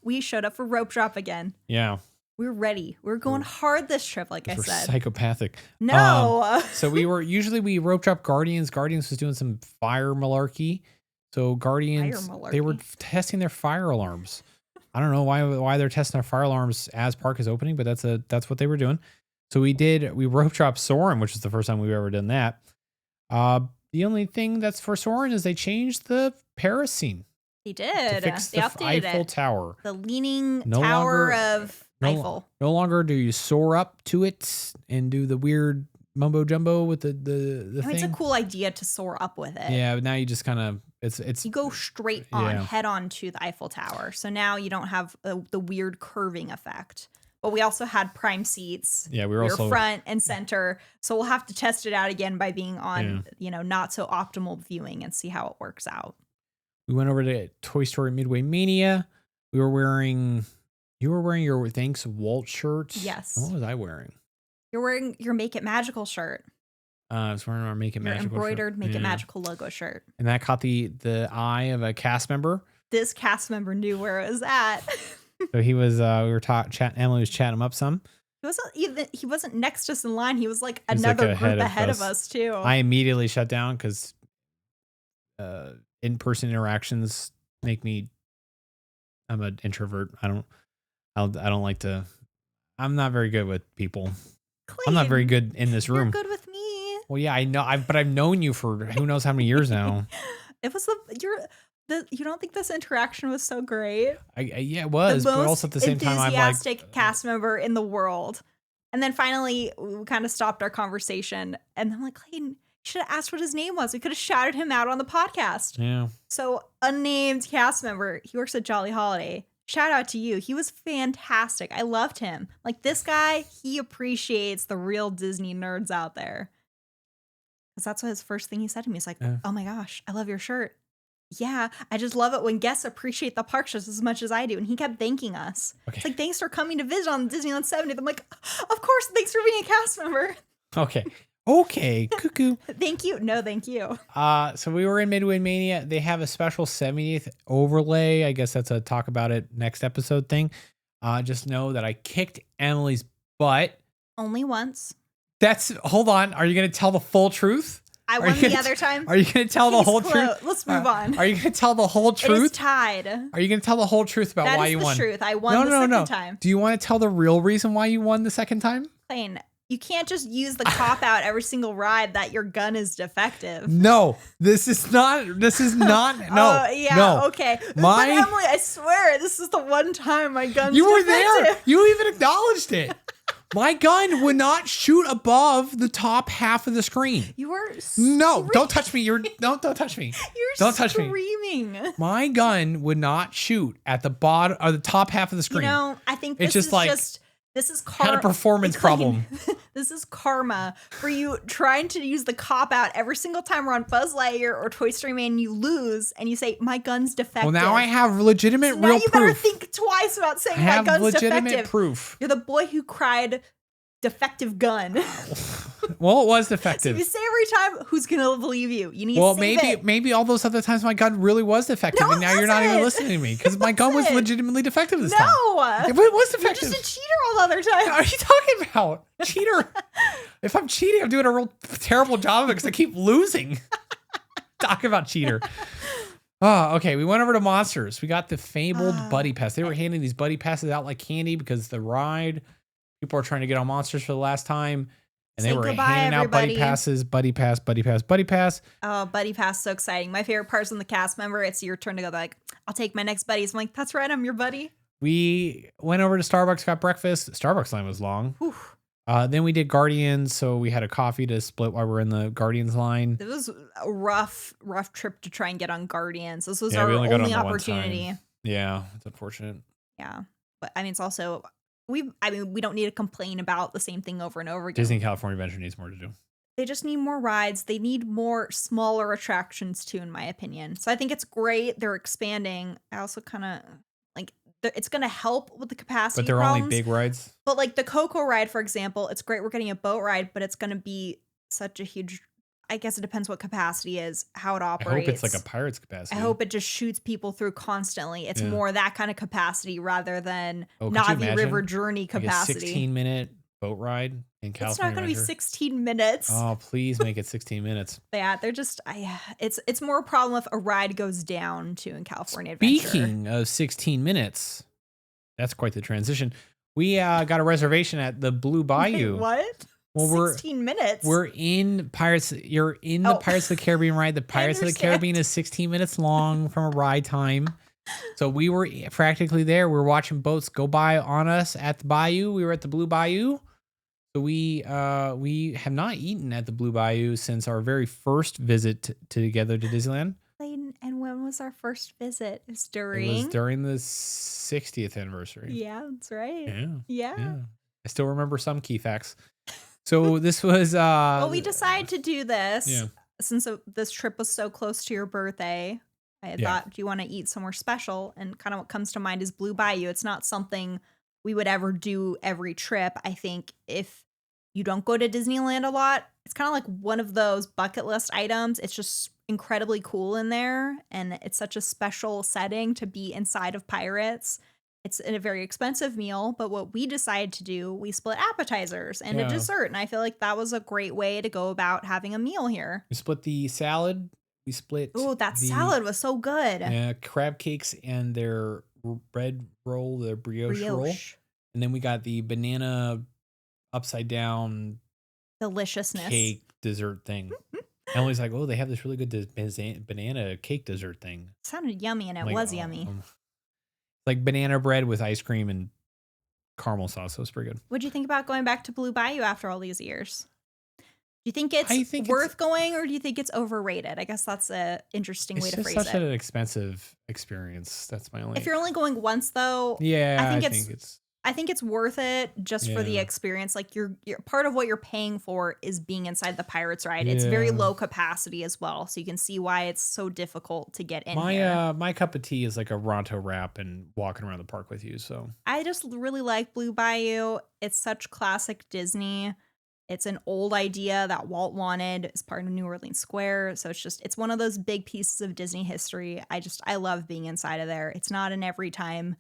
We showed up for rope drop again. Yeah. We were ready. We were going hard this trip, like I We're said. psychopathic. No. So we rope drop Guardians. Guardians was doing some fire malarkey. So Guardians, they were testing their fire alarms. I don't know why they're testing their fire alarms as park is opening, but that's what they were doing. So we rope dropped Soarin', which is the first time we've ever done that. The only thing that's for Soarin' is they changed the Paris scene. They did. To fix they the updated Eiffel it. Tower. The leaning tower of Eiffel. No longer do you soar up to it and do the weird mumbo jumbo with the thing. It's a cool idea to soar up with it. Yeah, but now you just kind of it's you go straight on, head on to the Eiffel Tower. So now you don't have the weird curving effect. But we also had prime seats. Yeah, we were also front and center. So we'll have to test it out again by being on, not so optimal viewing and see how it works out. We went over to Toy Story Midway Mania. You were wearing your Thanks Walt shirt. Yes. And what was I wearing? You're wearing your Make It Magical shirt. I was wearing our Make It Magical embroidered shirt. Make It Magical logo shirt. And that caught the eye of a cast member. This cast member knew where it was at. So he was, we were chatting, Emily was chatting him up some. He wasn't next to us in line. He was like another group ahead of us too. I immediately shut down because in-person interactions make me, I'm an introvert. I don't like to, I'm not very good with people. Clayton, I'm not very good in this room. You're good with me. Well, yeah, I know. But I've known you for who knows how many years now. It was you don't think this interaction was so great? Yeah, it was. But also at the same time, I'm like enthusiastic cast member in the world. And then finally, we kind of stopped our conversation, and I'm like, Clayton, you should have asked what his name was. We could have shouted him out on the podcast. Yeah. So unnamed cast member. He works at Jolly Holiday. Shout out to you. He was fantastic. I loved him. Like this guy, he appreciates the real Disney nerds out there. Because that's what his first thing he said to me. He's like, oh my gosh, I love your shirt. Yeah, I just love it when guests appreciate the park just as much as I do. And he kept thanking us. Okay. It's like, thanks for coming to visit on Disneyland 70th. I'm like, of course, thanks for being a cast member. Okay, cuckoo. Thank you. No, thank you. So we were in Midway Mania. They have a special 70th overlay. I guess that's a talk about it next episode thing. Just know that I kicked Emily's butt. Only once. Hold on. Are you going to tell the full truth? I won the other time. Are you going to tell the whole truth? Let's move on. Are you going to tell the whole truth? It is tied. Are you going to tell the whole truth about why you won? That is the truth. I won the second time. Do you want to tell the real reason why you won the second time? Plain. You can't just use the cop out every single ride that your gun is defective. No, this is not. No, yeah, no. okay. But Emily, I swear, this is the one time my gun's defective. You were there. You even acknowledged it. My gun would not shoot above the top half of the screen. You were no. Don't touch me. Don't touch me. Don't touch me. Screaming. My gun would not shoot at the bottom or the top half of the screen. You know, I think this is just. This is had a performance problem. This is karma for you trying to use the cop out every single time we're on Buzz Lightyear or Toy Story Man. You lose and you say my gun's defective. Well, now I have legitimate, so real now you proof. Better think twice about saying my gun's defective. Proof. You're the boy who cried defective gun. Well, it was defective. So if you say every time, who's gonna believe you? You need to save maybe all those other times my gun really was defective, and now you're not even listening to me because my gun was legitimately defective this time. No, it was defective. You're just a cheater all the other time. What are you talking about? Cheater? If I'm cheating, I'm doing a real terrible job of it because I keep losing. Talk about cheater. Oh, okay. We went over to Monsters. We got the fabled buddy pass. They were handing these buddy passes out like candy because the ride. People are trying to get on Monsters for the last time. And they were handing out buddy passes, buddy pass, buddy pass, buddy pass. Oh, buddy pass, so exciting. My favorite part is when the cast member, it's your turn to go like, I'll take my next buddies. I'm like, that's right, I'm your buddy. We went over to Starbucks, got breakfast. Starbucks line was long. Then we did Guardians, so we had a coffee to split while we're in the Guardians line. It was a rough trip to try and get on Guardians. This was our only opportunity. Yeah, it's unfortunate. Yeah, but I mean, it's also... we don't need to complain about the same thing over and over again. Disney California Adventure needs more to do. They just need more rides. They need more smaller attractions too, in my opinion. So I think it's great. They're expanding. I also kind of like it's going to help with the capacity. But they're problems. only big rides. But like the Coco ride, for example, it's great. We're getting a boat ride, but it's going to be such a huge. I guess it depends what capacity is, how it operates. I hope it's like a Pirate's capacity. I hope it just shoots people through constantly. It's more that kind of capacity rather than Navi River Journey capacity. Like a 16-minute boat ride in California. It's not going to be 16 minutes. Oh, please make it 16 minutes. Yeah, they're just, it's more a problem if a ride goes down too in California Adventure. Speaking of 16 minutes, that's quite the transition. We got a reservation at the Blue Bayou. Wait, what? Well, 16 minutes. We're in Pirates. You're in the Pirates of the Caribbean ride. The Pirates of the Caribbean is 16 minutes long from a ride time. So we were practically there. We were watching boats go by on us at the bayou. We were at the Blue Bayou. So we have not eaten at the Blue Bayou since our very first visit together to Disneyland. And when was our first visit? It was during the 60th anniversary. Yeah, that's right. Yeah. I still remember some key facts. So this was well, we decided to do this since this trip was so close to your birthday. I thought, do you want to eat somewhere special? And kind of what comes to mind is Blue Bayou. It's not something we would ever do every trip. I think if you don't go to Disneyland a lot, it's kind of like one of those bucket list items. It's just incredibly cool in there. And it's such a special setting to be inside of Pirates. It's a very expensive meal, but what we decided to do, we split appetizers and a dessert. And I feel like that was a great way to go about having a meal here. We split the salad. We split. Oh, that salad was so good. Yeah, crab cakes and their bread roll, their brioche roll. And then we got the banana upside down deliciousness cake dessert thing. Emily's like, oh, they have this really good banana cake dessert thing. It sounded yummy, and it was yummy. Like banana bread with ice cream and caramel sauce. So it's pretty good. What'd you think about going back to Blue Bayou after all these years? Do you think it's worth going, or do you think it's overrated? I guess that's an interesting way to phrase it. It's such an expensive experience. That's my only. If you're only going once, though, I think it's worth it just for the experience. Like you're part of what you're paying for is being inside the Pirates ride. It's very low capacity as well, so you can see why it's so difficult to get in here. My cup of tea is like a Ronto wrap and walking around the park with you. So I just really like Blue Bayou. It's such classic Disney. It's an old idea that Walt wanted as part of New Orleans Square. So it's one of those big pieces of Disney history. I love being inside of there. It's not an every time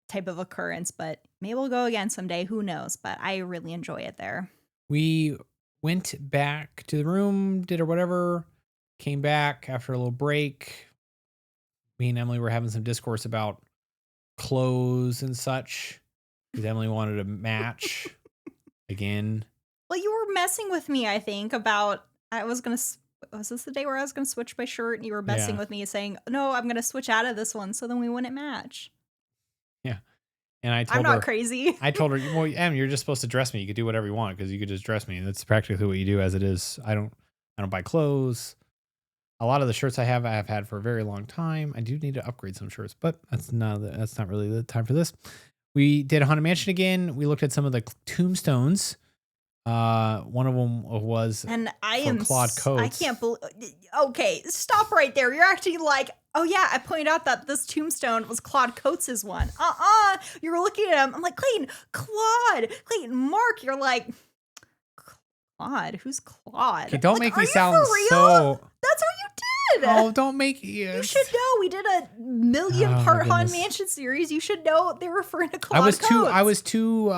type of occurrence, but maybe we'll go again someday. Who knows? But I really enjoy it there. We went back to the room, did or whatever, came back after a little break. Me and Emily were having some discourse about clothes and such because Emily wanted a match again. messing with me, I think, about I was gonna. Was this the day where I was gonna switch my shirt and you were messing Yeah. with me, saying, "No, I'm gonna switch out of this one, so then we wouldn't match." Yeah. And I I'm told not her, crazy. well, Em, you're just supposed to dress me. You could do whatever you want because you could just dress me. And that's practically what you do as it is. I don't buy clothes. A lot of the shirts I have had for a very long time. I do need to upgrade some shirts, but that's not really the time for this. We did Haunted Mansion again. We looked at some of the tombstones. One of them was And Claude I Coates. can't believe. Okay, stop right there. You're acting like, oh yeah, I pointed out that this tombstone was Claude Coates' one. You were looking at him. I'm like, Clayton, Mark. You're like, Claude? Who's Claude? Okay, don't like, make are me you sound for real? so. That's what you did. Oh, don't make You should know. We did a million-part Haunted Mansion series. You should know they're referring to Claude Coates. I was too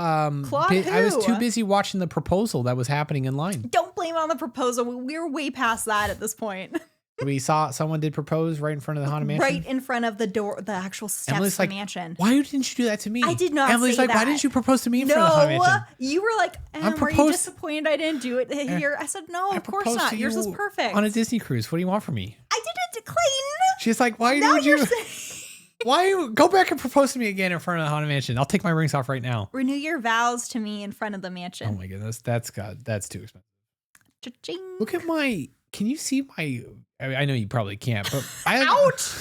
Claude busy watching the proposal that was happening in line. Don't blame it on the proposal. We're way past that at this point. We saw someone did propose right in front of the Haunted Mansion. Right in front of the door, the actual steps Emily's of the like, mansion. Why didn't you do that to me? I did not Emily's say like, that. why didn't you propose to me in front of the Haunted Mansion? You were like, are you disappointed I didn't do it here? I said, no, of course not. Yours is perfect. On a Disney cruise. What do you want from me? I did it to Clayton. She's like, why did you? Why go back and propose to me again in front of the Haunted Mansion? I'll take my rings off right now. Renew your vows to me in front of the mansion. Oh my goodness, that's too expensive. Cha-ching. Look at my. Can you see my? I know you probably can't, but ouch!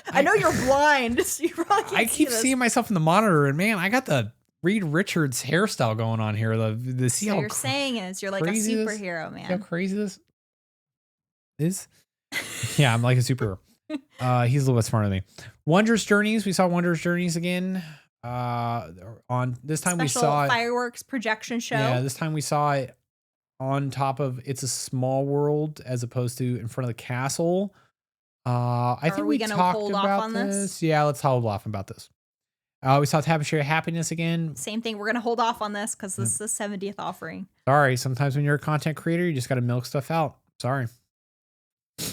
I know you're blind. So you probably can't I keep seeing myself in the monitor, and man, I got the Reed Richards hairstyle going on here. The see so how you're saying is you're like a superhero, man. See how crazy this is? Yeah, I'm like a superhero. He's a little bit smarter than me. Wondrous Journeys. We saw Wondrous Journeys again. On this time we saw fireworks projection show. Yeah, this time we saw it on top of It's a Small World as opposed to in front of the castle. I think we talked about this. Yeah, let's hold off about this. We saw Tapestry of Happiness again. Same thing. We're going to hold off on this because this is the 70th offering. Sorry. Sometimes when you're a content creator, you just got to milk stuff out. Sorry.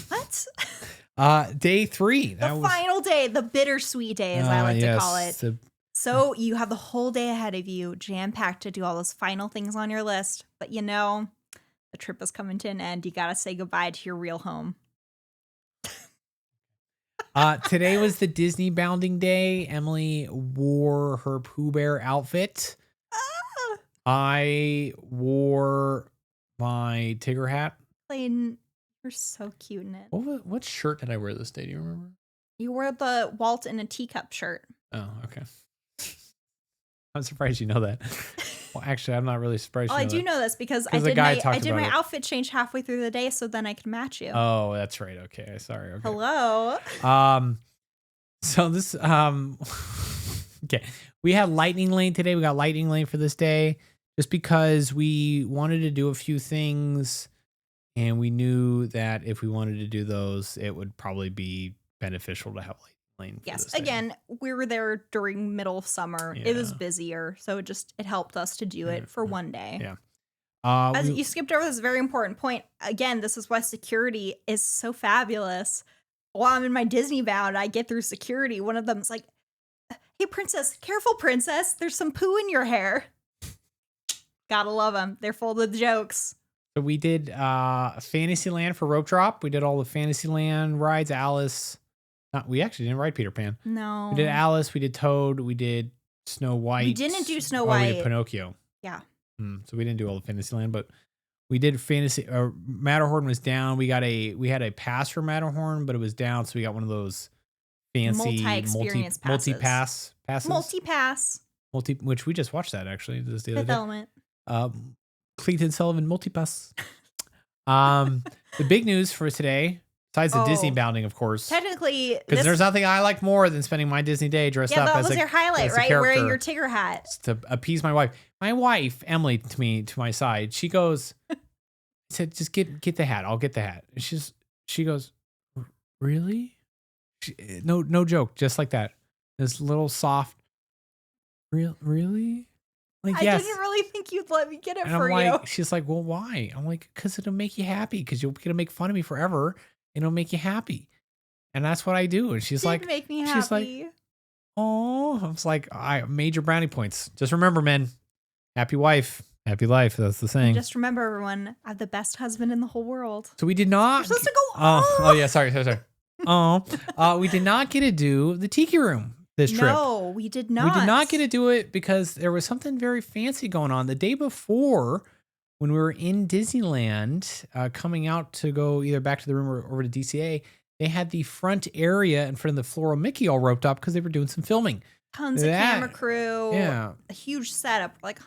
What? Day 3. The final day. The bittersweet day, as I like to call it. So you have the whole day ahead of you, jam-packed to do all those final things on your list. But you know, the trip is coming to an end. You got to say goodbye to your real home. Today was the Disneybounding day. Emily wore her Pooh Bear outfit. I wore my Tigger hat. Clayton, you're so cute in it. What shirt did I wear this day? Do you remember? You wore the Walt in a teacup shirt. Oh, okay. I'm surprised you know that. Well, actually, I'm not really surprised. I do know this because I did my outfit change halfway through the day, so then I could match you. Oh, that's right. Okay, sorry. Okay. Hello. So this okay, we had Lightning Lane today. We got Lightning Lane for this day just because we wanted to do a few things, and we knew that if we wanted to do those, it would probably be beneficial to have Lightning Lane. Yes. Again, we were there during middle of summer. Yeah. It was busier, so it helped us to do it for one day. Yeah. You skipped over this very important point. Again, this is why security is so fabulous. While I'm in my Disneybound, I get through security. One of them's like, "Hey, princess, careful, princess. There's some poo in your hair." Gotta love them. They're full of jokes. So we did Fantasyland for rope drop. We did all the Fantasyland rides. Alice. We actually didn't ride Peter Pan. No. We did Alice. We did Toad. We did Snow White. We didn't do Snow White. We did Pinocchio. Yeah. So we didn't do all the Fantasyland, but we did Fantasy. Matterhorn was down. We had a pass for Matterhorn, but it was down, so we got one of those fancy multi-pass passes. Multi-pass. Which we just watched that actually this the other Fifth Element. Clayton Sullivan multi-pass. The big news for today. Besides the Disneybounding, of course. Technically, because there's nothing I like more than spending my Disney day dressed up as a that was your highlight, right? Wearing your Tigger hat to appease my wife. My wife, Emily, to my side, she goes, I said, "Just get the hat. I'll get the hat." And she goes, "Really?" No joke, just like that. This little soft. Really? Like, yes. I didn't really think you'd let me get it and for I'm you. like, she's like, "Well, why?" I'm like, "Because it'll make you happy. Because you're gonna make fun of me forever." It'll make you happy. And that's what I do. And she's like, make me happy. She's like, oh, I was like, I major brownie points. Just remember, men, happy wife, Happy life. That's the And saying. just remember, everyone, I have the best husband in the whole world. So we did not. You're supposed to go. Oh yeah. Sorry. We did not get to do the tiki room this trip. No, we did not. We did not get to do it because there was something very fancy going on the day before when we were in Disneyland, coming out to go either back to the room or over to DCA. They had the front area in front of the Floral Mickey all roped up because they were doing some filming. Tons of camera crew. Yeah. A huge setup. Like,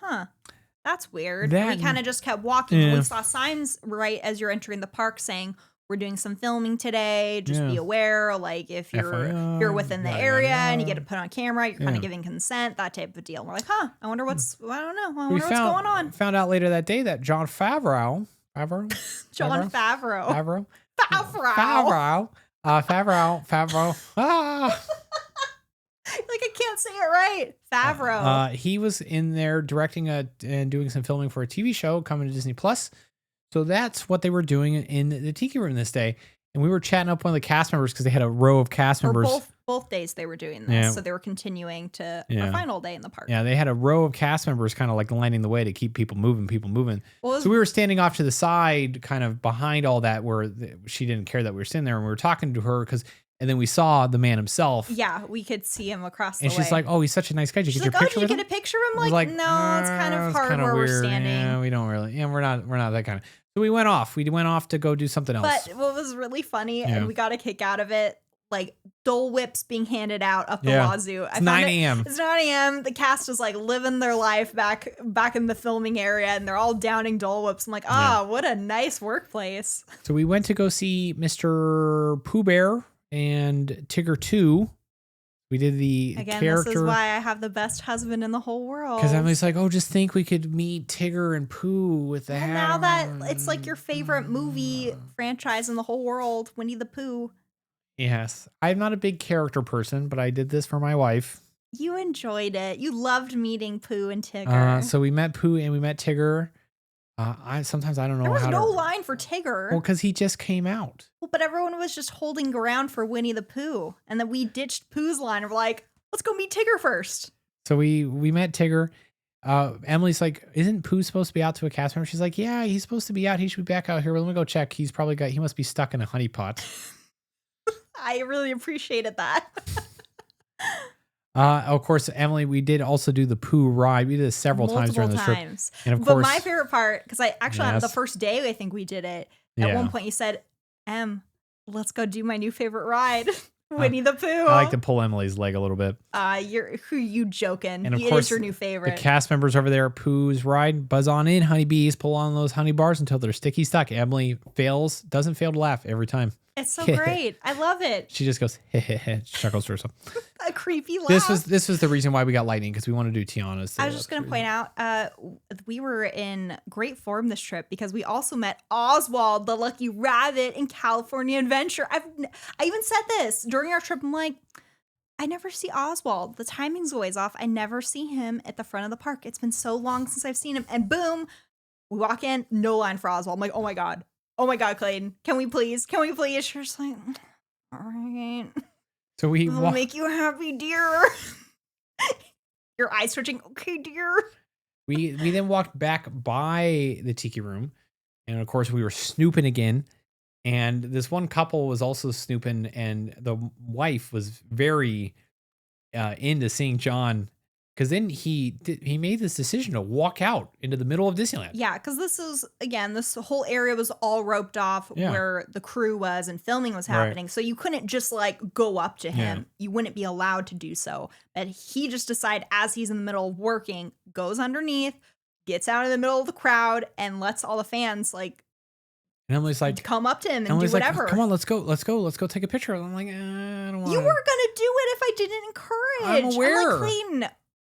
that's weird. That- We kind of just kept walking. Yeah. We saw signs right as you're entering the park saying, we're doing some filming today. Just be Yeah. aware. Like, if you're within the yada, area yada, and you yada. get to put on camera, you're kind Yeah. of giving consent, that type of deal. And we're like, I wonder I don't know. I We wonder what's going on. Found out later that day that John Favreau. John Favreau. Favreau. Favreau. Ah. Like, I can't say it right. Favreau. He was in there directing and doing some filming for a TV show coming to Disney Plus. So that's what they were doing in the Tiki Room this day. And we were chatting up one of the cast members because they had a row of cast members. Both days they were doing this. Yeah. So they were continuing to Yeah. our final day in the park. Yeah, they had a row of cast members kind of like lining the way to keep people moving. Well, So we were standing off to the side, kind of behind all that, where she didn't care that we were sitting there, and we were talking to her and then we saw the man himself. yeah, we could see him across the And way. she's like, "Oh, he's such a nice guy. Did you She's get like, your picture did with you him?" get a picture of him? I was Like, no, it's kind of hard kinda where we're weird. standing. Yeah, we don't really. Yeah, we're not that kind of. So we went off. We went off to go do something else. But what was really funny, Yeah. and we got a kick out of it, like Dole Whips being handed out up the Yeah. wazoo. It's 9 a.m. It's 9 a.m. The cast is like living their life back in the filming area, and they're all downing Dole Whips. I'm like, what a nice workplace. So we went to go see Mr. Pooh Bear and Tigger 2. We did the Again, character. this is why I have the best husband in the whole world. Because Emily's like, oh, just think we could meet Tigger and Pooh with the And hat now that on." it's like your favorite movie franchise in the whole world, Winnie the Pooh. Yes. I'm not a big character person, but I did this for my wife. You enjoyed it. You loved meeting Pooh and Tigger. So we met Pooh and we met Tigger. Sometimes I don't know there was how no to. line for Tigger. Well, because he just came out. Well, but everyone was just holding ground for Winnie the Pooh. And then we ditched Pooh's line. We're like, let's go meet Tigger first. So we met Tigger. Emily's like, isn't Pooh supposed to be out to a cast member? She's like, yeah, he's supposed to be out. He should be back out here. Well, let me go check. He must be stuck in a honey pot. I really appreciated that. Of course, Emily, we did also do the Pooh ride. We did it several times during the trip. And of But course, my favorite part, because I actually on the Yes. first day, I think we did it. At Yeah. one point, you said, let's go do my new favorite ride, Winnie the Pooh. I like to pull Emily's leg a little bit. You joking? And of It course, is your new favorite. The cast members over there at Pooh's ride, buzz on in, honeybees, pull on those honey bars until they're sticky stuck. Emily doesn't fail to laugh every time. It's so great. I love it. She just goes, chuckles to herself. A creepy laugh. This was the reason why we got lightning, because we want to do Tiana's. I was just going to point out, we were in great form this trip because we also met Oswald, the lucky rabbit in California Adventure. I even said this during our trip. I'm like, I never see Oswald. The timing's always off. I never see him at the front of the park. It's been so long since I've seen him. And boom, we walk in, no line for Oswald. I'm like, oh my God, Clayton, can we please? She's just like, all right. So I'll make you happy, dear. Your eyes twitching. Okay, dear. we then walked back by the Tiki Room, and of course we were snooping again. And this one couple was also snooping, and the wife was very into seeing John, because then he made this decision to walk out into the middle of Disneyland. Yeah, because this whole area was all roped off where the crew was and filming was happening. Right. So you couldn't just like go up to him. Yeah. You wouldn't be allowed to do so. But he just decided, as he's in the middle of working, goes underneath, gets out in the middle of the crowd, and lets all the fans like. And Emily's like, come up to him and do whatever. Like, come on, let's go take a picture. I'm like, I don't want. You were gonna do it if I didn't encourage. I'm aware. I'm like,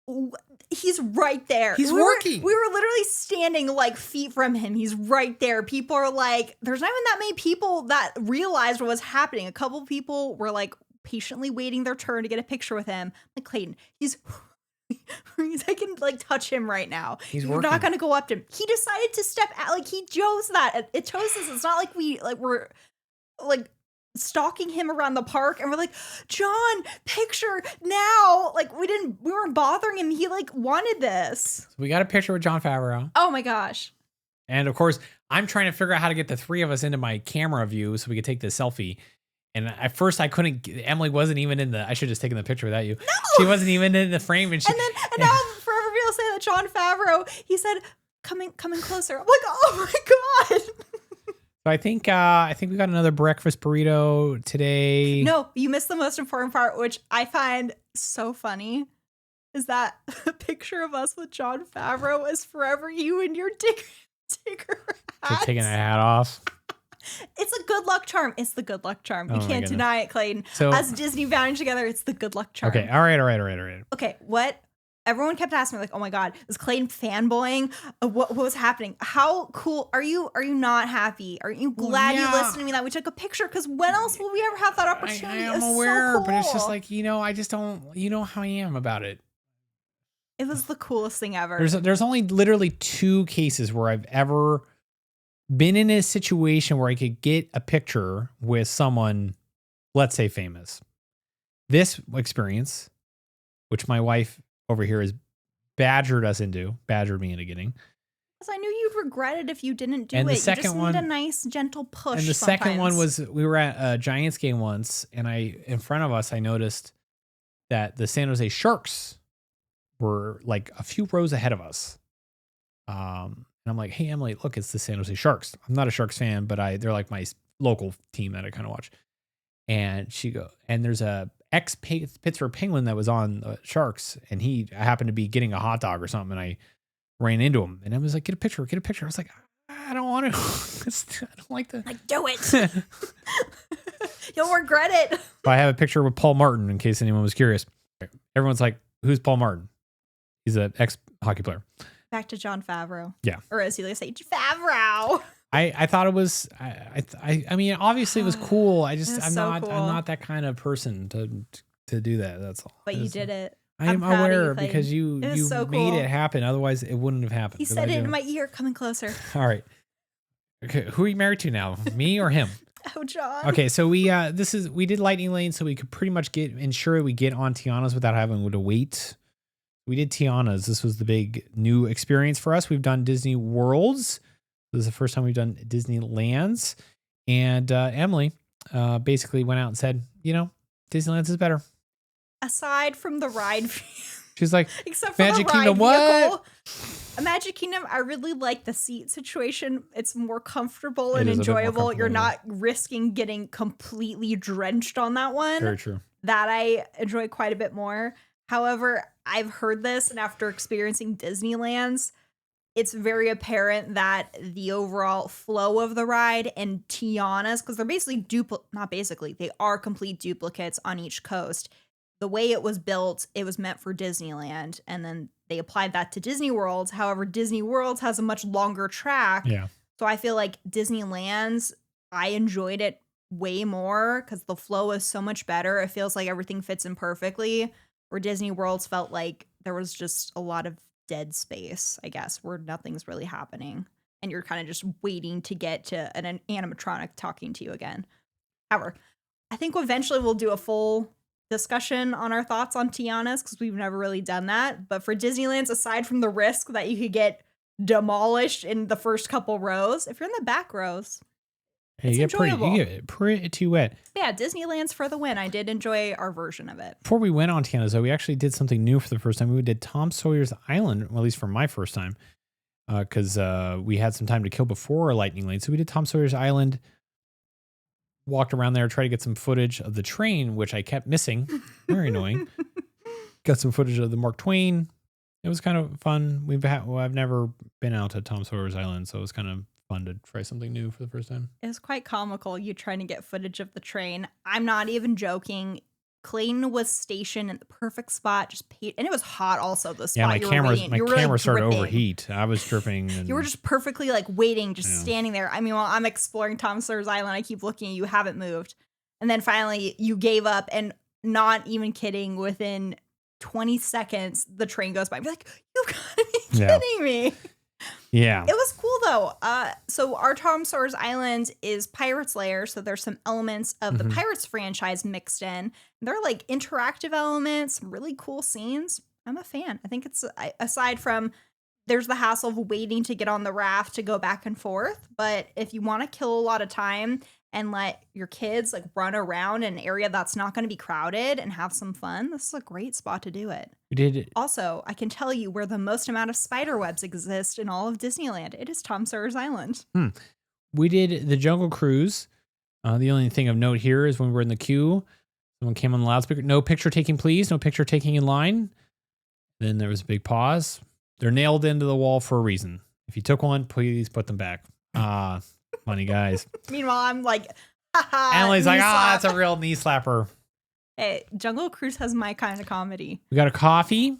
Clayton, he's right there. He's working. We were literally standing like feet from him. He's right there. People are like, there's not even that many people that realized what was happening. A couple people were like patiently waiting their turn to get a picture with him. Like, Clayton, I can like touch him right now. You're not gonna go up to him. He decided to step out. Like, he chose that. It chose this. It's not like we're like stalking him around the park, and we're like, John, picture now. Like we weren't bothering him. He like wanted this. So we got a picture with Jon Favreau. Oh my gosh. And of course, I'm trying to figure out how to get the three of us into my camera view so we could take this selfie. And at first I couldn't, Emily wasn't even in the, I should have just taken the picture without you. No! She wasn't even in the frame. And now forever people say that Jon Favreau, he said, coming closer. I'm like, oh my God. So I think we got another breakfast burrito today. No, you missed the most important part, which I find so funny, is that the picture of us with Jon Favreau is forever you and your digger hat. So taking a hat off. It's a good luck charm. It's the good luck charm. You can't deny it, Clayton. So, us Disney bounding together, it's the good luck charm. Okay, all right. Okay, what? Everyone kept asking me, like, oh my God, is Clayton fanboying? What was happening? How cool are you? Are you not happy? Are you glad you listened to me that we took a picture? Because when else will we ever have that opportunity? I am aware, so cool. But it's just like, I just don't, how I am about it. It was the coolest thing ever. There's only literally 2 cases where I've ever been in a situation where I could get a picture with someone, let's say famous. This experience, which my wife over here has badgered me into getting. Because I knew you'd regret it if you didn't do and it. The second you just one, need a nice, gentle push. And the second one was, we were at a Giants game once, and in front of us, I noticed that the San Jose Sharks were like a few rows ahead of us. And I'm like, hey, Emily, look, it's the San Jose Sharks. I'm not a Sharks fan, but they're like my local team that I kind of watch. And and there's a ex-Pittsburgh Penguin that was on the Sharks, and he happened to be getting a hot dog or something, and I ran into him. And I was like, get a picture. I was like, I don't want to. I don't like that. Like, do it. You'll regret it. I have a picture with Paul Martin, in case anyone was curious. Everyone's like, who's Paul Martin? He's an ex-hockey player. Back to Jon Favreau. Yeah. Or as you like say, Favreau. I thought it was, I mean, obviously it was cool. I'm not that kind of person to do that. That's all. But you did it. I'm aware because you made it happen. Otherwise it wouldn't have happened. He said it in my ear, coming closer. All right. Okay. Who are you married to now? Me or him? Oh, John. Okay. So we did Lightning Lane so we could pretty much ensure we get on Tiana's without having to wait. We did Tiana's. This was the big new experience for us. We've done Disney Worlds. This is the first time we've done Disneyland's. And Emily basically went out and said, Disneyland's is better. Aside from the ride. She's like, except for Magic the ride Kingdom, vehicle. Magic Kingdom, I really like the seat situation. It's more comfortable and enjoyable. You're not risking getting completely drenched on that one. Very true. That I enjoy quite a bit more. However, I've heard this, and after experiencing Disneyland's, it's very apparent that the overall flow of the ride and Tiana's, because they're basically they are complete duplicates on each coast. The way it was built, it was meant for Disneyland, and then they applied that to Disney World. However, Disney World has a much longer track. Yeah. So I feel like Disneyland's, I enjoyed it way more because the flow is so much better. It feels like everything fits in perfectly. Where Disney World's felt like there was just a lot of dead space, I guess, where nothing's really happening. And you're kind of just waiting to get to an animatronic talking to you again. However, I think eventually we'll do a full discussion on our thoughts on Tiana's because we've never really done that. But for Disneyland's, aside from the risk that you could get demolished in the first couple rows, if you're in the back rows, it's enjoyable. You get pretty wet. Yeah, Disneyland's for the win. I did enjoy our version of it. Before we went on Tiana's, though, we actually did something new for the first time. We did Tom Sawyer's Island, well, at least for my first time, because we had some time to kill before our Lightning Lane. So we did Tom Sawyer's Island, walked around there, tried to get some footage of the train, which I kept missing. Very annoying. Got some footage of the Mark Twain. It was kind of fun. I've never been out to Tom Sawyer's Island, so it was kind of fun to try something new for the first time. It was quite comical, you trying to get footage of the train. I'm not even joking. Clayton was stationed in the perfect spot, and it was hot also, the spot. Yeah, my camera started to overheat. I was dripping. And you were just perfectly waiting, standing there. I mean, while I'm exploring Tom Sawyer's Island, I keep looking, you haven't moved. And then finally you gave up, and not even kidding, within 20 seconds, the train goes by. I'm like, you gotta be kidding me. Yeah. It was cool though. So our Tom Sawyer's Island is Pirates Lair, so there's some elements of the Pirates franchise mixed in. They're like interactive elements, some really cool scenes. I'm a fan. I think it's aside from there's the hassle of waiting to get on the raft to go back and forth, but if you want to kill a lot of time and let your kids like run around in an area that's not going to be crowded and have some fun, this is a great spot to do it. We did. Also, I can tell you where the most amount of spider webs exist in all of Disneyland. It is Tom Sawyer's Island. We did the Jungle Cruise. The only thing of note here is when we were in the queue, someone came on the loudspeaker. No picture taking, please. No picture taking in line. Then there was a big pause. They're nailed into the wall for a reason. If you took one, please put them back. Funny guys. Meanwhile, I'm like, haha. Emily's like, that's a real knee slapper. Hey, Jungle Cruise has my kind of comedy. We got a coffee.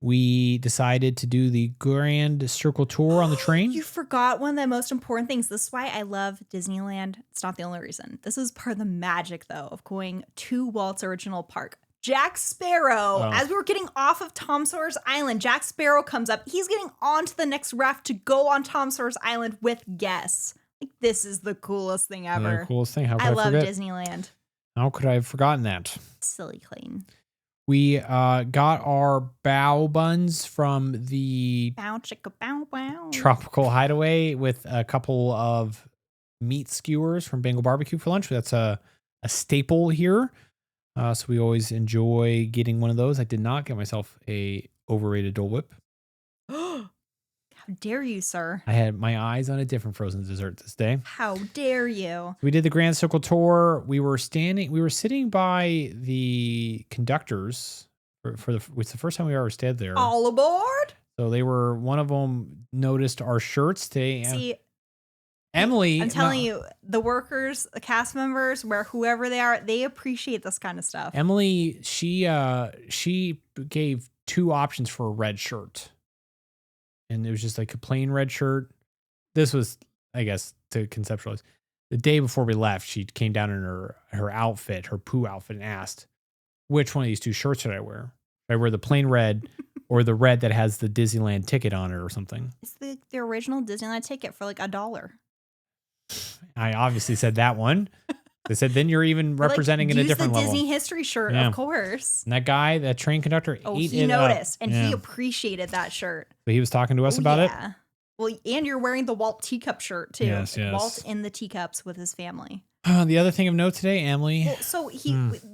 We decided to do the Grand Circle Tour on the train. You forgot one of the most important things. This is why I love Disneyland. It's not the only reason. This is part of the magic, though, of going to Walt's Original Park. Jack Sparrow, as we were getting off of Tom Sawyer's Island, Jack Sparrow comes up. He's getting on to the next raft to go on Tom Sawyer's Island with guests. Like, this is the coolest thing ever. The coolest thing. How could I I love forget? Disneyland. How could I have forgotten that? Silly Clayton. We got our bao buns from the Bow chicka bow wow. Tropical Hideaway with a couple of meat skewers from Bengal Barbecue for lunch. That's a staple here. So we always enjoy getting one of those. I did not get myself a overrated Dole Whip. How dare you, sir? I had my eyes on a different frozen dessert this day. How dare you? We did the Grand Circle Tour. We were sitting by the conductors it's the first time we ever stayed there. All aboard? So one of them noticed our shirts today. See, Emily. I'm telling you, the workers, the cast members, whoever they are, they appreciate this kind of stuff. Emily, she gave two options for a red shirt. And it was just like a plain red shirt. This was, I guess, to conceptualize. The day before we left, she came down in her outfit, her poo outfit, and asked, which one of these two shirts should I wear? Should I wear the plain red or the red that has the Disneyland ticket on it or something? It's the original Disneyland ticket for like $1. I obviously said that one. They said, then you're even representing in a different level. Use the Disney history shirt, of course. And that guy, that train conductor, he noticed, and he appreciated that shirt. So he was talking to us about it? Well, and you're wearing the Walt teacup shirt, too. Yes. Walt in the teacups with his family. The other thing of note today, Emily. Well, so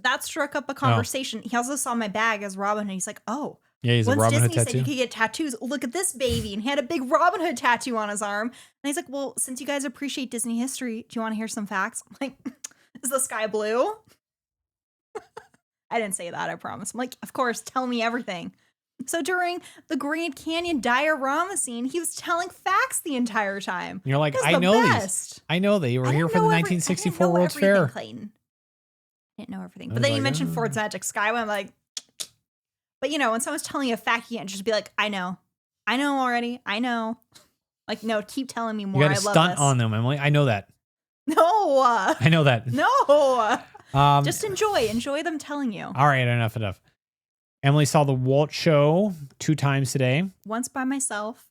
that struck up a conversation. He also saw my bag as Robin Hood. He's like, oh. Yeah, he's a Robin Hood tattoo. Said you could get tattoos. Look at this baby. And he had a big Robin Hood tattoo on his arm. And he's like, well, since you guys appreciate Disney history, do you want to hear some facts? I'm like, is the sky blue? I didn't say that, I promise. I'm like, of course, tell me everything. So during the Grand Canyon diorama scene, he was telling facts the entire time. You're like, I know these. I know they were here for the 1964 World's Fair. Clayton. I didn't know everything. But then you mentioned Ford's Magic Skyway. I'm like, but when someone's telling you a fact, you can't just be like, I know already. I know. Like, no, keep telling me more. You got to stunt on them, Emily. I know that. No. I know that. No. Just enjoy them telling you. All right, enough. Emily saw the Walt show 2 times today. Once by myself.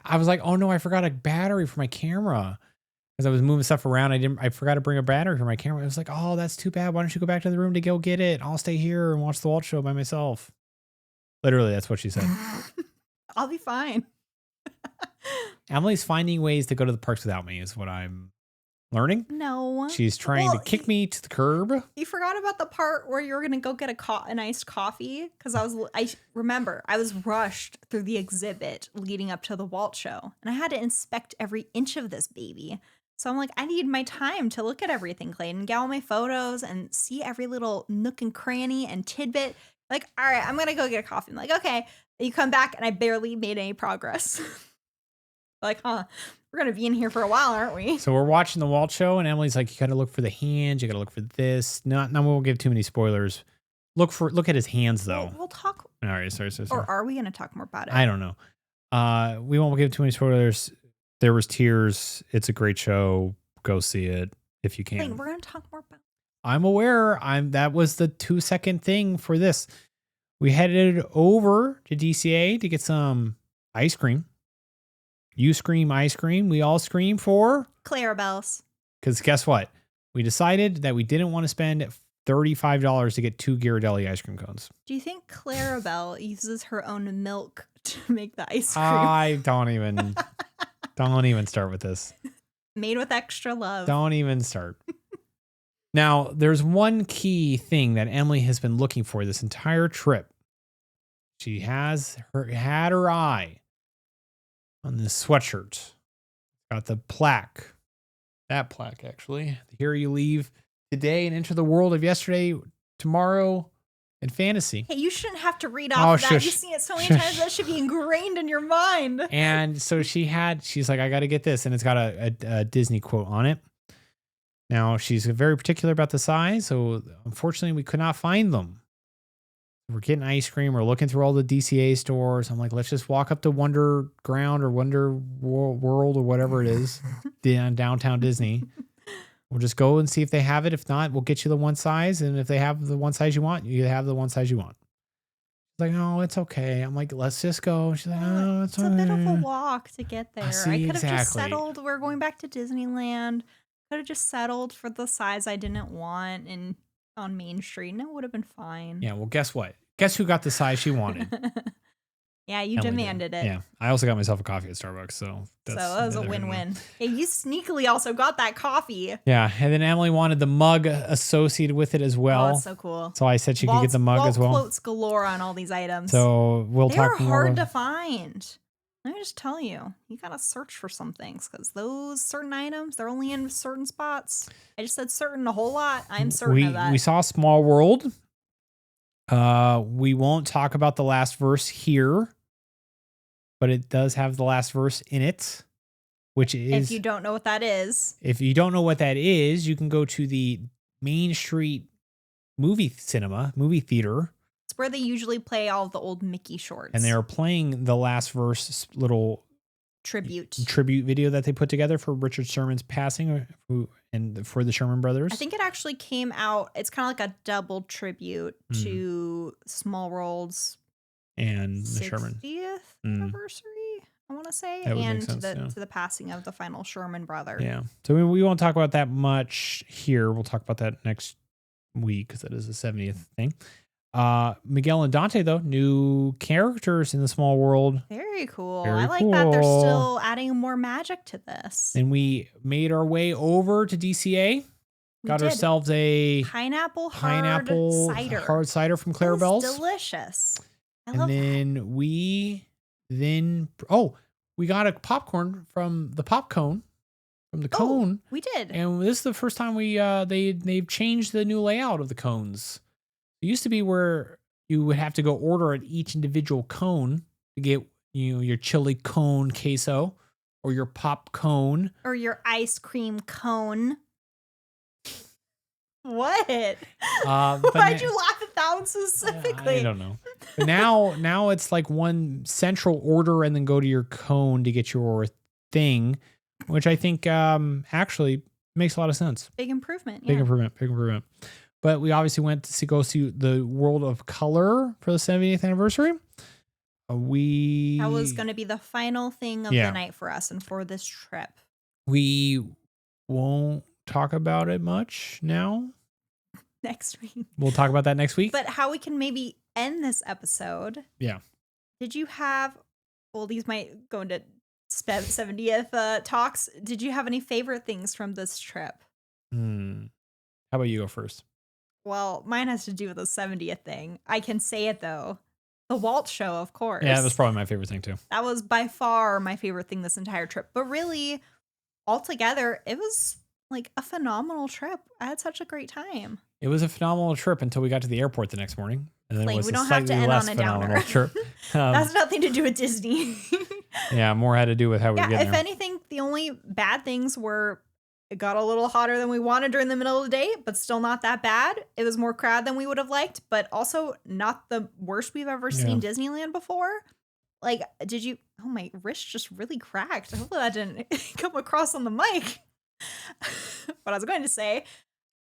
I was like, oh no, I forgot a battery for my camera. Because I was moving stuff around. I forgot to bring a battery for my camera. I was like, oh, that's too bad. Why don't you go back to the room to go get it? I'll stay here and watch the Walt show by myself. Literally, that's what she said. I'll be fine. Emily's finding ways to go to the parks without me is what I'm learning. No. She's trying to kick me to the curb. You forgot about the part where you were going to go get an iced coffee? Because I remember I was rushed through the exhibit leading up to the Walt show. And I had to inspect every inch of this baby. So I'm like, I need my time to look at everything, Clayton, get all my photos and see every little nook and cranny and tidbit. Like, all right, I'm going to go get a coffee. I'm like, okay. And you come back and I barely made any progress. Like, we're going to be in here for a while, aren't we? So we're watching the Walt show and Emily's like, you got to look for the hands. You got to look for this. No, we won't give too many spoilers. Look at his hands though. We'll talk. All right. Sorry. Or are we going to talk more about it? I don't know. We won't give too many spoilers. There was tears. It's a great show. Go see it if you can. Wait, we're going to talk more about it. I'm aware. That was the 2-second thing for this. We headed over to DCA to get some ice cream. You scream, I scream. We all scream for Clarabelle's. because guess what? We decided that we didn't want to spend $35 to get 2 Ghirardelli ice cream cones. Do you think Clarabelle uses her own milk to make the ice cream? I don't even start with this. Made with extra love. Don't even start. Now, there's one key thing that Emily has been looking for this entire trip. She had her eye on this sweatshirt. Got the plaque. That plaque, actually. Here you leave today and enter the world of yesterday, tomorrow, and fantasy. Hey, you shouldn't have to read off that. Shush. You've seen it so many times that should be ingrained in your mind. And so she's like, I got to get this. And it's got a Disney quote on it. Now, she's very particular about the size. So unfortunately, we could not find them. We're getting ice cream. We're looking through all the DCA stores. I'm like, let's just walk up to Wonder Ground or Wonder World or whatever it is downtown Disney. We'll just go and see if they have it. If not, we'll get you the one size. And if they have the one size you want, you have the one size you want. She's like, oh, it's okay. I'm like, let's just go. She's like, oh, it's a bit of a walk to get there. I could have just exactly. settled. We're going back to Disneyland. Could have just settled for the size I didn't want and on Main Street, and it would have been fine. Yeah, well, guess what? Guess who got the size she wanted? Yeah, you Emily demanded did. it. Yeah, I also got myself a coffee at Starbucks, so that was a win-win. Hey, you sneakily also got that coffee. Yeah, and then Emily wanted the mug associated with it as well. Oh, that's so cool. So I said she could get the mug as well. Quotes galore on all these items. So we'll talk more. They're hard to find. Let me just tell you, you gotta search for some things because those certain items, they're only in certain spots. I just said certain a whole lot. I'm certain of that. We saw Small World. We won't talk about the last verse here, but it does have the last verse in it, which is. If you don't know what that is. If you don't know what that is, you can go to the Main Street movie theater. It's where they usually play all of the old Mickey shorts. And they are playing the last verse little tribute video that they put together for Richard Sherman's passing and for the Sherman brothers. I think it actually came out. It's kind of like a double tribute to Small World's and the Sherman 60th anniversary, I want to say, and to the passing of the final Sherman brother. Yeah. So we won't talk about that much here. We'll talk about that next week because that is the 70th thing. Miguel and Dante, though, new characters in the Small World. Very cool. I like that they're still adding more magic to this. And we made our way over to DCA. Got ourselves a pineapple hard cider from Clarabelle's. Delicious. I love that. We got a popcorn from the pop cone. From the cone. We did. And this is the first time they've changed the new layout of the cones. It used to be where you would have to go order at each individual cone to get your chili cone queso or your pop cone or your ice cream cone. What? Why'd you laugh at that one specifically? I don't know. But now it's like one central order and then go to your cone to get your thing, which I think actually makes a lot of sense. Big improvement. Yeah. Big improvement. But we obviously went to go see the World of Color for the 70th anniversary. That was going to be the final thing of the night for us and for this trip. We won't talk about it much now. Next week. We'll talk about that next week. But how we can maybe end this episode. Yeah. Did you have, these might go into 70th talks. Did you have any favorite things from this trip? How about you go first? Well, mine has to do with the 70th thing. I can say it, though. The Walt show, of course. Yeah, that was probably my favorite thing, too. That was by far my favorite thing this entire trip. But really, altogether, it was like a phenomenal trip. I had such a great time. It was a phenomenal trip until we got to the airport the next morning. And then it was we a don't have to end on a downer. Trip. That's nothing to do with Disney. Yeah, more had to do with how we were getting there. If anything, the only bad things were it got a little hotter than we wanted during the middle of the day, but still not that bad. It was more crowded than we would have liked, but also not the worst we've ever seen Disneyland before. Like, oh, my wrist just really cracked. Hopefully that didn't come across on the mic. But I was going to say,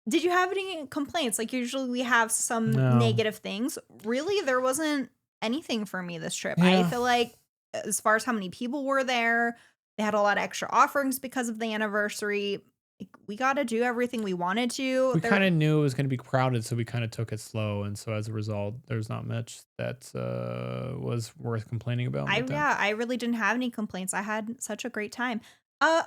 did you have any complaints? Like, usually we have some negative things. Really, there wasn't anything for me this trip. I feel like as far as how many people were there, They had a lot of extra offerings because of the anniversary. Like, we got to do everything we wanted to. We kind of knew it was going to be crowded, so we kind of took it slow. And so as a result, there's not much that was worth complaining about. I really didn't have any complaints. I had such a great time.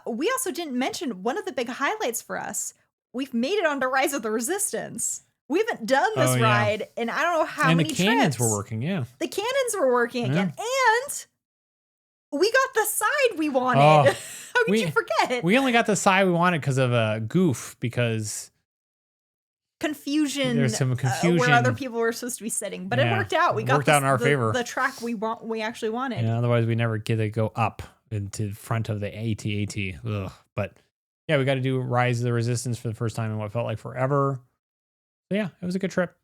We also didn't mention one of the big highlights for us. We've made it onto Rise of the Resistance. We haven't done this ride in I don't know how many trips. And the cannons were working, yeah. The cannons were working again. And we got the side we wanted. How could you forget? We only got the side we wanted because of a goof, because confusion. There's some confusion where other people were supposed to be sitting, but it worked out. We got out in our favor. The track we actually wanted. Yeah, otherwise we never get to go up into front of the AT-AT. Ugh. But yeah, we got to do Rise of the Resistance for the first time in what felt like forever. So yeah, it was a good trip.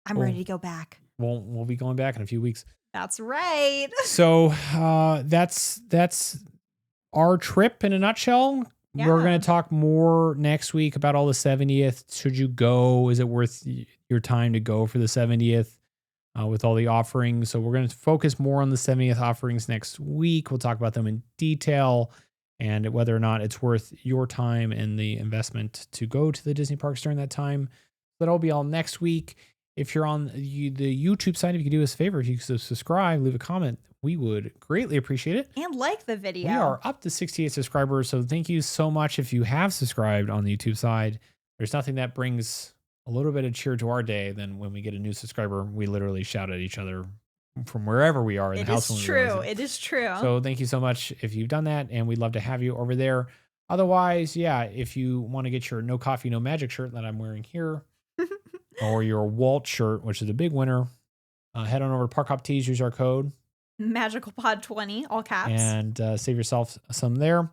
I'm ready to go back. We'll be going back in a few weeks. That's right. So that's our trip in a nutshell. Yeah. We're going to talk more next week about all the 70th. Should you go? Is it worth your time to go for the 70th with all the offerings? So we're going to focus more on the 70th offerings next week. We'll talk about them in detail and whether or not it's worth your time and the investment to go to the Disney parks during that time. That'll be all next week. If you're on the YouTube side, if you could do us a favor, if you could subscribe, leave a comment, we would greatly appreciate it. And like the video. We are up to 68 subscribers, so thank you so much if you have subscribed on the YouTube side. There's nothing that brings a little bit of cheer to our day than when we get a new subscriber. We literally shout at each other from wherever we are in the house. It is true. It is true. So thank you so much if you've done that, and we'd love to have you over there. Otherwise, yeah, if you want to get your No Coffee, No Magic shirt that I'm wearing here, or your Walt shirt, which is a big winner, head on over to Park Hop Tees, use our code MagicalPod20, all caps, and save yourself some there.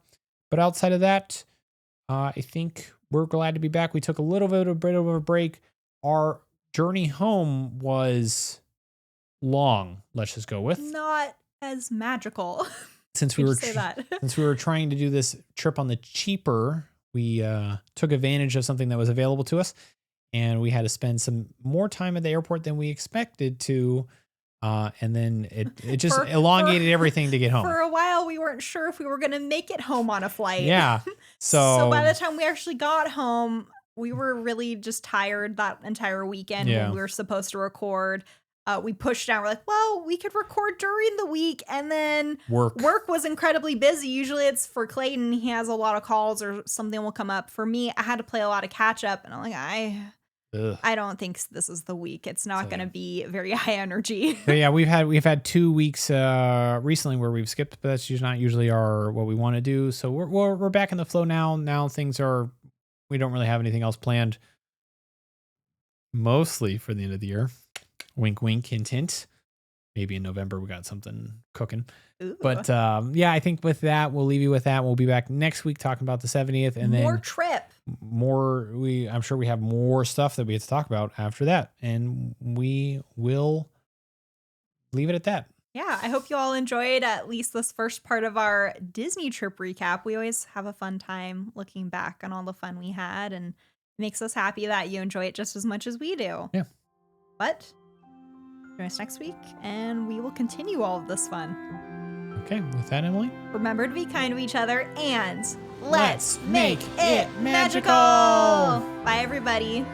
But outside of that, I think we're glad to be back. We took a little bit of a break. Our journey home was long. Let's just go with not as magical. Since we were trying to do this trip on the cheaper, we took advantage of something that was available to us. And we had to spend some more time at the airport than we expected to. And then it just elongated everything to get home. For a while, we weren't sure if we were going to make it home on a flight. Yeah. So by the time we actually got home, we were really just tired that entire weekend when we were supposed to record. We pushed down. We're like, well, we could record during the week. And then work was incredibly busy. Usually it's for Clayton. He has a lot of calls or something will come up. For me, I had to play a lot of catch up. And I'm like, I don't think this is the week. It's not going to be very high energy. But yeah, we've had 2 weeks recently where we've skipped, but that's not usually what we want to do. So we're back in the flow now. Now we don't really have anything else planned. Mostly for the end of the year. Wink, wink, hint, hint. Maybe in November we got something cooking. Ooh. But yeah, I think with that, we'll leave you with that. We'll be back next week talking about the 70th and more trip. I'm sure we have more stuff that we have to talk about after that. And we will leave it at that. Yeah, I hope you all enjoyed at least this first part of our Disney trip recap. We always have a fun time looking back on all the fun we had, and it makes us happy that you enjoy it just as much as we do. Yeah. But join us next week, and we will continue all of this fun. Okay, with that, Emily. Remember to be kind to each other, and let's make it magical! Bye, everybody.